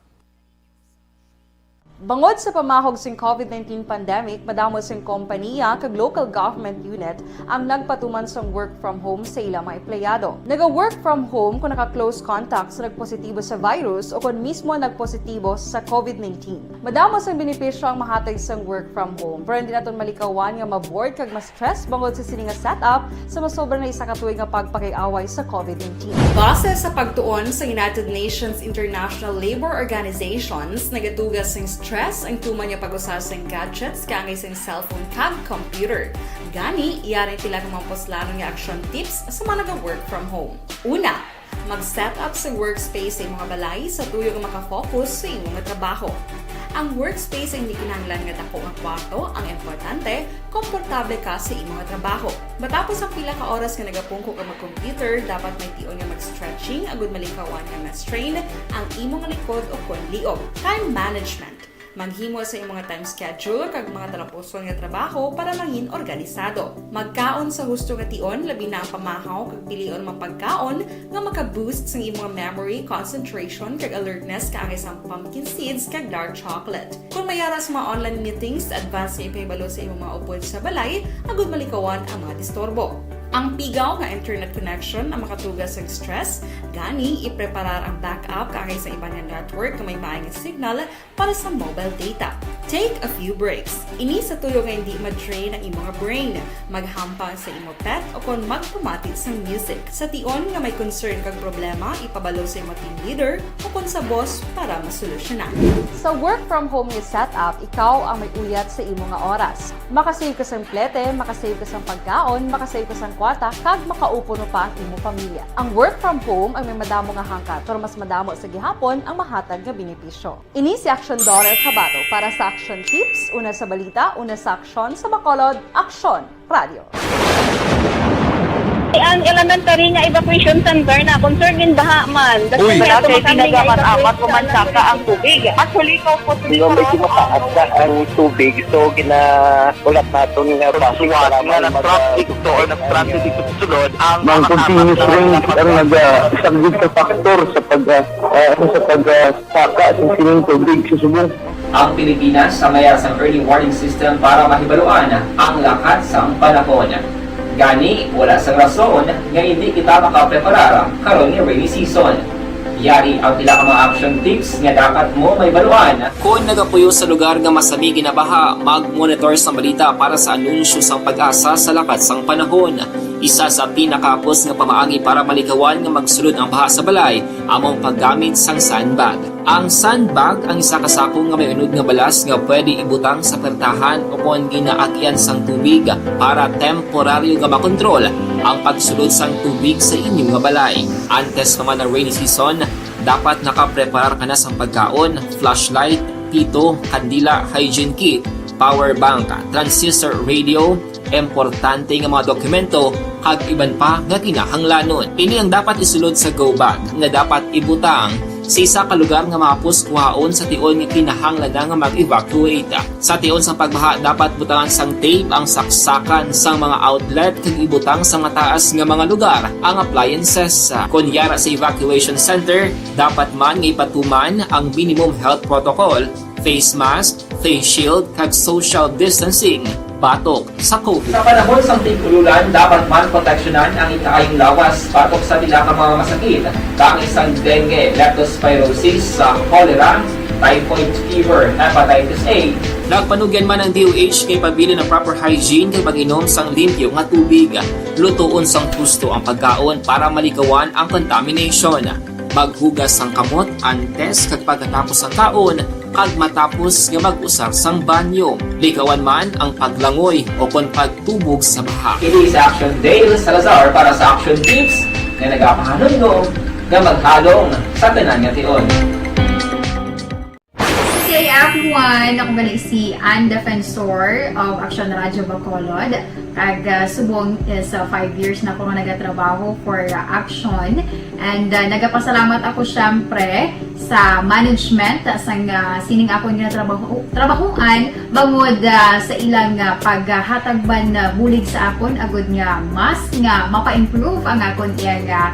Bangod sa pamahog sing COVID-19 pandemic, madamo sing kompanya kag local government unit ang nagpatuman sang work from home sa ilang mga empleyado. Naga-work from home kung naka-close contact sa nagpositibo sa virus o kung mismo nagpositibo sa COVID-19. Madamo sang benepisyo ang mahatag sang work from home, pero hindi naton malikawan nga ma-bored kag ma-stress bangod sa sini nga setup sa masobra na isa ka tuig nga pagpakiaway sa COVID-19. Base sa pagtuon sa United Nations International Labour Organizations, nagatugas sing stress ang tuman niya pag-usas ng gadgets kangay sa cellphone kag computer. Gani, iyarin tila ng mga poslano nga action tips sa mga nag-work from home. Una, mag-set up sa workspace sa mga balay sa tuyo nga makafocus sa imong trabaho. Ang workspace ay hindi kinahanglan nga dako ang kwarto, ang importante, komportable ka sa imong trabaho. Matapos ang pila ka oras nga nagapungko ka mag-computer, dapat may tion nga mag-stretching agud malikawan nga ma-strain ang imong likod o kon liog. Time management. Maghimo sa imong time schedule kag mga talapuson nga trabaho para maging organisado. Magkaon sa husto nga tion, labi na ang pamahaw kag pilion mang pagkaon nga maka-boost sa imong memory, concentration kag alertness kaangay sa pumpkin seeds kag dark chocolate. Kung mayaras mga online meetings, advance nga ipahibalo sa imong mga upod sa balay, agud malikawan ang mga disturbo. Ang pigaw nga internet connection ang makatugas sa stress, gani ipreparar ang backup kaangay sa iba nga network nga may maayong signal para sa mobile data. Take a few breaks. Ini sa tuyo nga hindi ma-drain ang imong brain. Maghampang sa imong pet o kung magpumatid sa music. Sa tion nga may concern kag problema, ipabalo sa imong team leader o kung sa boss para masolusyonan. Sa work from home nga setup, ikaw ang may uyat sa imong nga oras. Makasave ka sa plete, makasave ka sa pagkaon, makasave ka sa kwarta, kag makaupo no pa ang imong pamilya. Ang work from home ay may madamo nga hangkat, pero mas madamo sa gihapon ang mahatag nga benepisyo. Ini si Action Daughter Cabato para sa Action Tips, una sa balita, una sa aksyon sa Bacolod, Action Radio. Ang elementary nga evacuation center na concern din baha man. Uy, kaya kasi pinagamat-amat kumansaka ang tubig. Actually, ikaw po Hindi ko medyo mataas na ang tubig. So, ulat natin nga pasiwala nga ng traffic to or nag-traffic dito sa sulod. Ang continuous rain ang nag-isagid sa factor sa pagsaka at sining tubig sa subong. Ang Pilipinas sa mayas ang early warning system para mahibaluan ang lakas sang panahon. Gani, wala sang rason nga hindi kita makapreparar karon ni rainy season. Yari ang pila ka mga action tips nga dapat mo may baluan. Kung nagapuyo sa lugar nga masabi ginabaha, mag-monitor sa balita para sa anunsyo sang pag-asa sa lakat sang panahon. Isa sa pinakapos nga pamaagi para malikawan nga magsulod ang baha sa balay, among paggamit sang sandbag. Ang sandbag ang isa ka sakong nga may unod nga balas nga pwede ibutang sa pertahan o kung ginaagyan sang tubig para temporaryo nga makontrol ang pagsulod sang tubig sa inyong nga balay. Antes naman ng rainy season, dapat nakapreparar ka na sang pagkaon, flashlight, pito, kandila, hygiene kit, power bank, transistor radio, importante nga mga dokumento kag iban pa nga kinahanglanon. Ini ang dapat isulod sa go bag nga dapat ibutang sa isa ka lugar nga mapus kuhaon sa tion nga kinahanglan nga mag-evacuate. Sa tion sa pagbaha dapat butangan sang tape ang saksakan sang mga outlet kag ibutang sa mataas nga mga lugar ang appliances. Kunyara sa evacuation center, dapat man nga ipatuman ang minimum health protocol, face mask, face shield kag social distancing. batok sa COVID. Sa panahon sa tig-ululan, dapat man proteksyonan ang ikaayong lawas batok sa bilang mga masakit, kangisang dengue, leptospirosis, cholera, typhoid fever, hepatitis A. Nagpanugyan man ang DOH kay pabili ng proper hygiene kay pag-inom sang limpyo nga tubig. Lutuon sang gusto ang pagkaon para malikawan ang contamination. Maghugas sang kamot antes kag pagkatapos ang kaon kag matapos nga mag-usar sang banyo. Likawan man ang paglangoy o kon pagtubog sa baha. Kini sa Action Dale Salazar para sa Action Tips nga nagapahanungnog nga maghalong sa tanan nga tion. Okay, everyone, ako gali si Ann Defensor of Action Radio Bacolod. Kag subong sa 5 years na ako nga nagatrabaho for Action. And nagapasalamat ako syempre sa management sang sining ako nga trabahuan bangod sa ilang paghatagban na bulig sa akon agud nga mas nga mapa-improve ang akon nga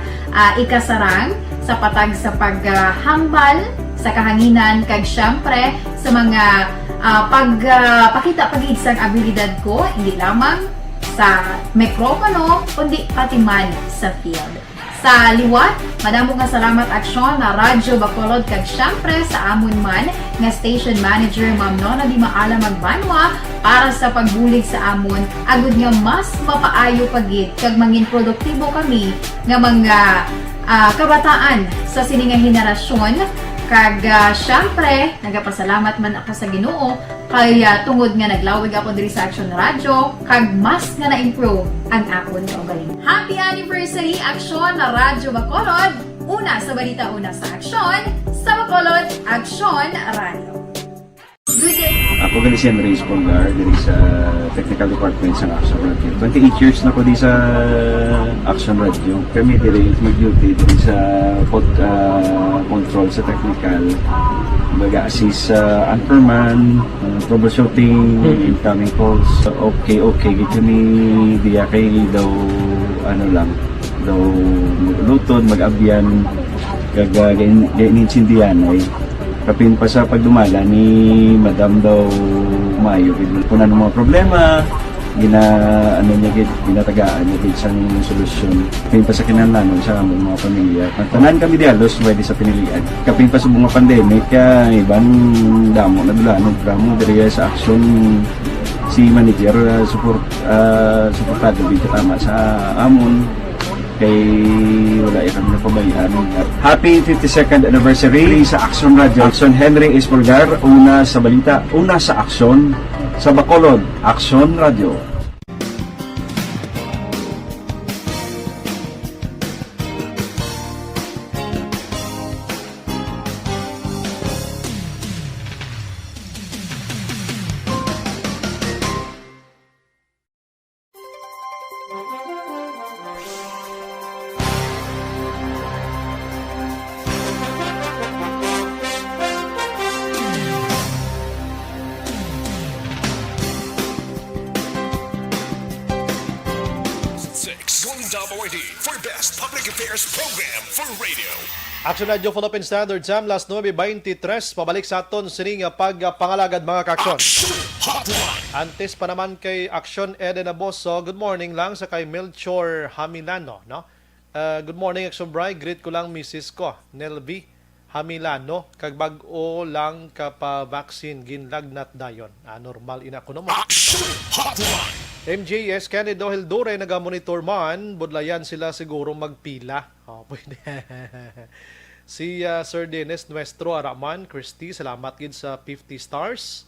ikasarang sa patag sa paghambal sa kahanginan kag syempre sa mga pagpakita pagid sang abilidad ko hindi lamang sa mikropono kundi pati man sa field. Sa liwat, madamo nga salamat Aksyon na Radyo Bacolod kag syempre sa amon man nga station manager Ma'am Nona Di Maala Magbanwa para sa pagbulig sa amon agud nga mas mapaayo pagid kag mangin produktibo kami nga mga kabataan sa sining nga henerasyon. Kag syempre, nagapasalamat man ako sa Ginoo kay tungod nga naglawig ako diri sa Action Radio kag mas nga na-improve ang akon kaugalingon. Happy anniversary Action na Radyo Bacolod! Una sa balita, una sa Action, sa Bacolod, Action Radio. Good day! Ako gali si Henry Espolgar diri sa Technical Department sa Action Radio. 28 years na ko di sa Action Radio. Kami diri mag-duty diri sa control sa technical. Mag-assist sa anchorman, troubleshooting, incoming calls. Okay, gito ni diya kay daw lutod, mag-abyan, ganinsindihan ay kapin pa sa pagdumala ni Madam daw Mayo kung ano mga problema ginatagaan niya isang solusyon kapin pa sa kinalanon sa among mga pamilya tanan kami dialos pwede sa pinilian kapin pa sa mga pandemic ibang damo na dulanon dramo diri sa Action si manager suportado dito tama sa amon kay wala kami napabayaan. Happy 52nd anniversary sa Action Radio. Action Henry Espolgar, una sa balita, una sa Action, sa Bacolod, Action Radio. WD for Best Public Affairs Program for Radio. Action Radio Philippine Standard Time, last 9:23, pabalik sa aton sining pagpangalagad mga ka-aksyon. Antes pa naman kay Action Eden Aboso, good morning lang sa kay Melchor Hamilano, no? Good morning Action Bri, greet ko lang Mrs. ko, Nelby Hamilano, kag bag-o lang kapa-vaccine ginlagnat dayon. Normal ina ko naman. MJS Candido Hildure naga-monitor man, budlayan sila siguro magpila. Pwede. Si Sir Dennis Nuestro Araman, Christy, salamat gid sa 50 stars.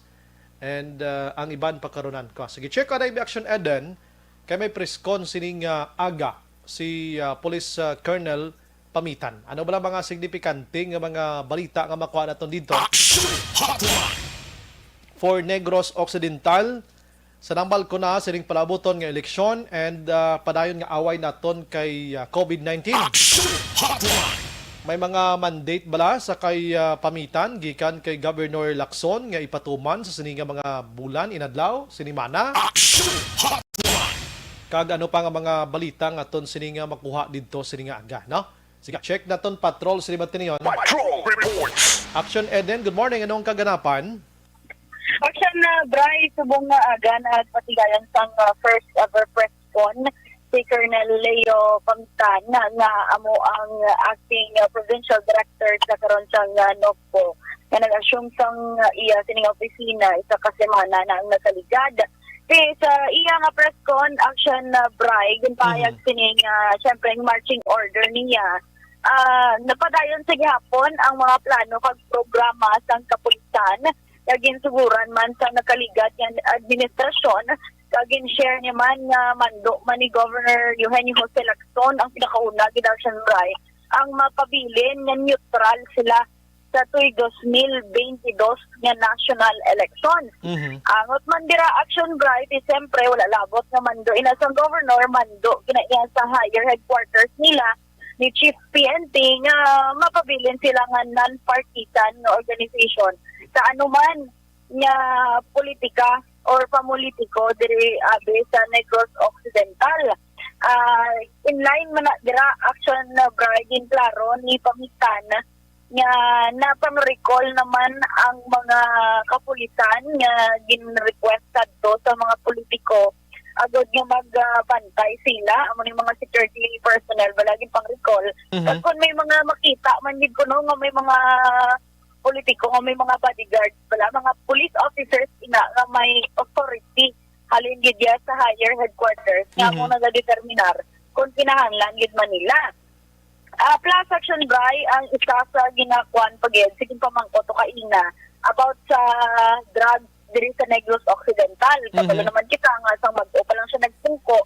And ang iban pagkaronan ko. Sige, check ko na yung Action Eden. Kay may preskon sining aga si Police Colonel Pamitan. Ano ba lang mga signifikante nga mga balita nga makuha naton dito? For Negros Occidental, sa nambal ko na sining palabuton nga eleksyon and padayon nga away naton kay COVID-19. May mga mandate bala sa kay Pamitan gikan kay Governor Lacson nga ipatuman sa sining mga bulan inadlaw sinimana. Kag ano pa nga mga balita nga aton sining makuha didto sining aga, no? Sige, check naton patrol sa Libatinion. Patrol reports. Action Eden, good morning. Anong kaganapan? Action na Bray subong nga agan at patigayan sang first ever press con si Colonel Leo Pamitan nga amo ang acting provincial director sa karon sang NOCPO nga nag-assume sang iya sining opisina isa ka semana na ang nakaligad. Sa iya nga press con action na Bray ginpayag sining syempre ang marching order niya. Napadayon sa gihapon ang mga plano kag programa sang kapulisan kagin suguran man sa nakaligat nga administrasyon kagin share niya man nga mando man ni Governor Eugenio Jose Lacson ang pinakauna gid action Bray ang mapabilin nga neutral sila sa tuig 2022 nga national elections. Angot man dira action Bray siyempre wala labot nga mando inasang governor mando kinaiya sa higher headquarters nila ni Chief PNP nga mapabilin sila nga non-partisan nga organization sa anuman nga politika or pamulitiko diri abi sa Negros Occidental. In line man na dira action na Brian klaro ni Pamitan nga napang-recall naman ang mga kapulisan nga gin-request kadto sa mga politiko agad nga magbantay sila amo ni mga security personnel balagin pang-recall. At kung may mga makita man gid kuno nga may mga politiko nga may mga bodyguards pala mga police officers ina nga may authority halin gid sa higher headquarters nga mo nagadeterminar kung kinahanglan gid man nila. Plus action Bray ang isa sa ginakuan pagid sige pamangko to kaina about sa drugs diri sa Negros Occidental. Kapalo naman kita nga sa mag-o pa lang siya nagpungko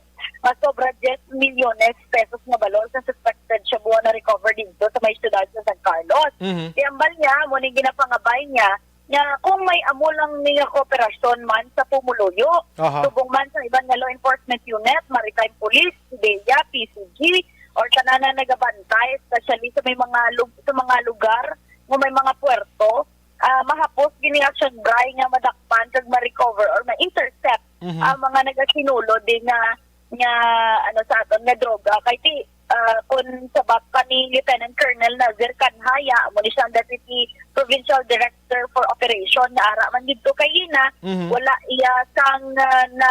sobra 10 milyones pesos na balon sa suspected siya buwan na recover dito sa may syudad sa San Carlos. Iambal niya, muna ginapangabay niya na kung may amo lang niya kooperasyon man sa Pumuluyo, subong man sa ibang na law enforcement unit, maritime police, PDEA, PCG, or tanana nagabantay, especially sa may mga lugar, may mga puerto, mahapos gini action Bray nga madakpan kag ma-recover or ma-intercept ang mga nagasinulod din nga ano sa aton nga droga kay ti kun sa baka ni Lieutenant Colonel Nazir Kanhaya mo ni siyang Deputy Provincial Director for Operation na ara man dito kay ina wala iya sang na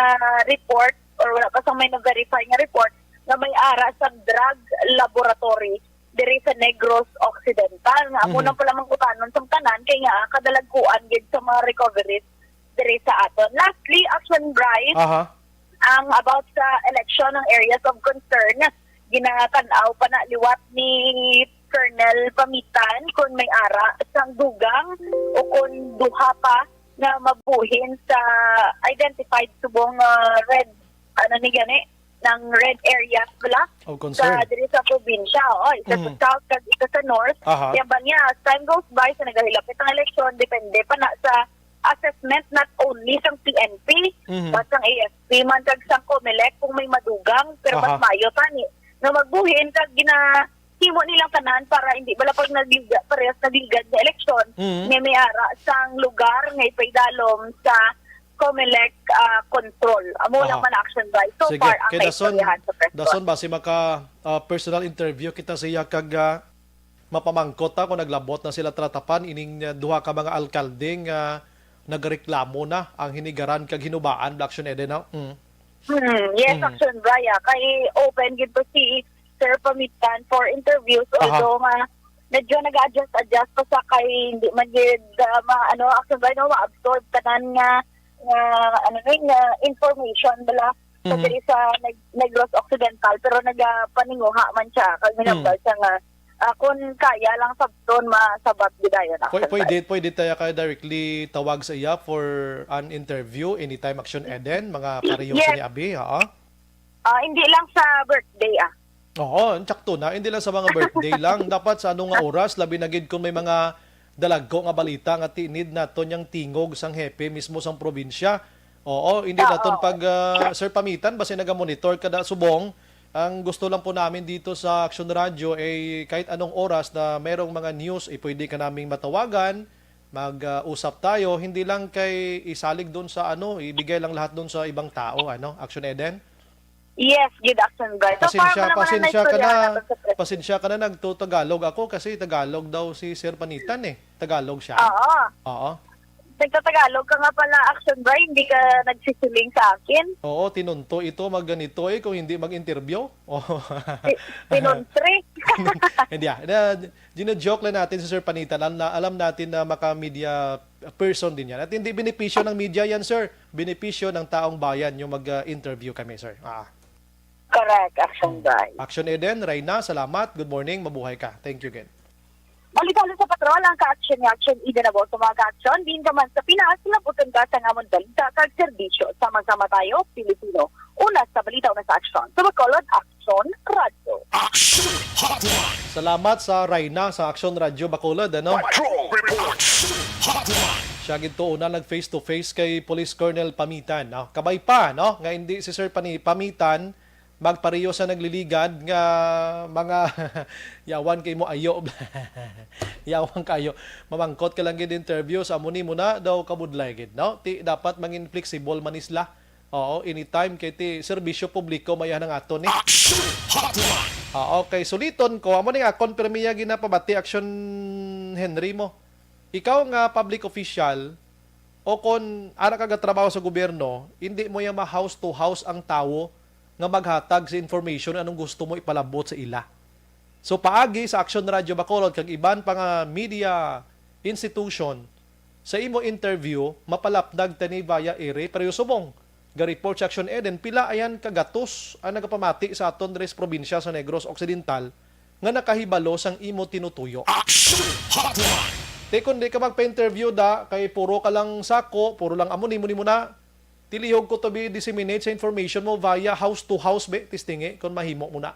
report or wala pa sang may na-verify nga report na may ara sa drug laboratory diri sa Negros Occidental nga amo nang pala mangkutanon sa tanan kay nga kadalagkuan gid sa mga recoveries diri sa aton. Lastly, action Bray ang about sa election ng areas of concern ginatanaw pa na liwat ni Colonel Pamitan kung may ara sang dugang o kung duha pa na mabuhin sa identified subong red ni gani ng red areas wala sa diri sa probinsya isa sa south kag isa sa north kaya ba niya as time goes by sa nagahilapit ang eleksyon depende pa na sa assessment not only sang PNP but sang AFP man kag sang COMELEC kung may madugang pero mas mayo tani na magbuhin kag himo nilang tanan para hindi bala pag parehas nagligad na eleksyon nga may ara sang lugar nga ipaidalom sa COMELEC control. Amo lang man action Bray. So sige, far, ang kaya sa press dason ba si maka personal interview kita siya kag mapamangkot kung naglabot na sila tratapan ining duha ka mga alkalde nga nagreklamo na ang hinigaran kag hinubaan Action Eden now. Yes, action Bray. Kay open gid to si Sir Pamitan for interviews although medyo nag-adjust pa sa kay hindi man gid action Bray no ma-absorb tanan nga information bala sa diri sa Negros Occidental pero nagapaninguha man siya kag minabal siya nga kung kaya lang sabton masabat gidayon. Pwede tayo kay directly tawag sa iya for an interview anytime Action Eden mga pareho sa ni Abi hindi lang sa birthday Oo, tsakto na hindi lang sa mga birthday lang dapat sa anong nga oras labi na gid kung may mga dalagko nga balita nga tinid nato yang tingog sang hepe mismo sang probinsya. Oo, hindi naton pag Sir Pamitan basta naga-monitor kada subong. Ang gusto lang po namin dito sa Action Radio ay kahit anong oras na mayroong mga news pwede ka naming matawagan, mag-usap tayo, hindi lang kay isalig doon sa ibigay lang lahat doon sa ibang tao, Action Eden. Yes, good action Bray. So pasensya ka na nagtutagalog ako kasi Tagalog daw si Sir Panitan Tagalog siya. Oo. nagtatagalog ka nga pala, Action Bri, hindi ka nagsisiling sa akin. Oo, tinunto ito magganito kung hindi mag-interview. Oh. Pinuntre. Hindi gino-joke lang natin si Sir Panitan. Alam natin na maka-media person din yan. At hindi benepisyo ng media yan, sir. Benepisyo ng taong bayan yung mag-interview kami, sir. Correct, Action Bri. Action Eden, Reyna, salamat. Good morning, mabuhay ka. Thank you again. Balik-halo sa patrol, ang ka-action ni Action Eden na sa mga ka-action. Din ka man sa Pinas, labutan ka sa ngamon balita kag serbisyo. Sama-sama tayo, Pilipino. Una sa balita, una sa aksyon. Sa Bacolod, Action Radio. Action Hotline. Salamat sa Reyna sa Action Radio Bacolod. Patrol Reports Hotline. Siya ginto una nag face-to-face kay Police Colonel Pamitan. Kabay pa, nga hindi si Sir Pamitan magpareho sa nagliligad nga mga yawan kay mo ayo. Yawan kayo. Mamangkot ka lang gid interview sa amo ni mo na daw kabudlay gid, no? Ti dapat mangin flexible manisla. Oo, anytime kay ti serbisyo publiko mayan ang aton ni. Action Hotline. Okay, suliton ko amo ni nga konfirmiya ginapabati Action Henry mo. Ikaw nga public official o kon ara ka trabaho sa gobyerno, hindi mo yung house to house ang tawo nga maghatag sa information anong gusto mo ipalabot sa ila. So paagi sa Action Radio Bacolod kag iban pa nga media institution sa imo interview mapalapdag tani via ere pero subong ga report sa Action Eden pila ayan kagatos ang nagapamati sa aton res probinsya sa Negros Occidental nga nakahibalo sang imo tinutuyo. Action Hotline. Te kung di ka magpa-interview kay puro ka lang sako, puro lang amo ni mo na tilihog ko to be disseminate sa information mo via house to house be tistingi kung mahimo mo na.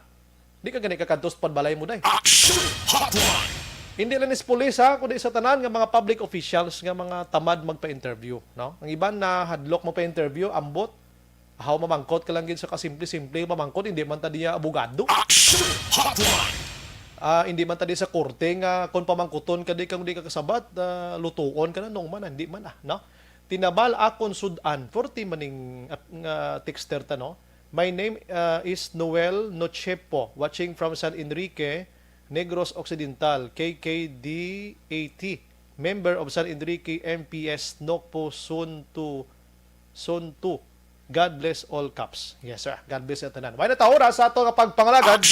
Di ka gani kakadtos panbalay mo na. Action Hotline. Hindi lang is police kundi sa tanan nga mga public officials nga mga tamad magpa-interview, no? Ang iban na hadlok mo pa-interview, ambot. How mamangkot ka lang gid sa kasimple-simple mamangkot, hindi man ta diya abogado. Action Hotline. Hindi man ta di sa korte nga kung pamangkuton ka di kang di ka kasabat, lutuon ka na nung man, hindi man no? Tinabal akon sudan 40 maning texter ta no. My name is Noel Nochepo, watching from San Enrique, Negros Occidental, KKD80, member of San Enrique MPS Nokpo Zone 2. God bless all caps. Yes sir, God bless sa tanan. Why na ta oras sa ato nga pagpangalagad.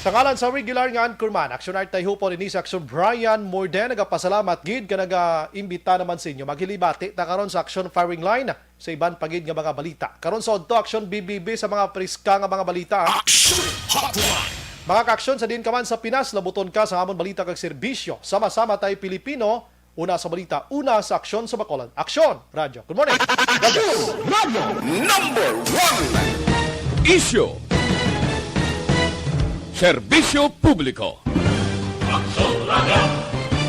Sa ngalan sa regular nga anchorman, Action Art tayo po ni sa Action Brian Morden, nagapasalamat gid ka naga-imbita naman sa inyo. Maghilibati ta karon sa Action Firing Line sa iban pagid nga mga balita. Karon sa odto Action BBB sa mga priska nga mga balita. Action Hotline. Mga ka-action sa din ka man sa Pinas, labuton ka sa amon balita kag serbisyo. Sama-sama tayo Pilipino. Una sa balita, una sa Aksyon sa Bacolod. Aksyon Radio. Good morning. Action Radio Number 1. Issue. Serbisyo Publiko. Action Radio.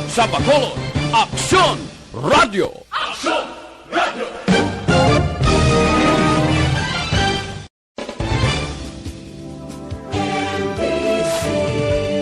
Sa Bacolod, Aksyon Radio. Action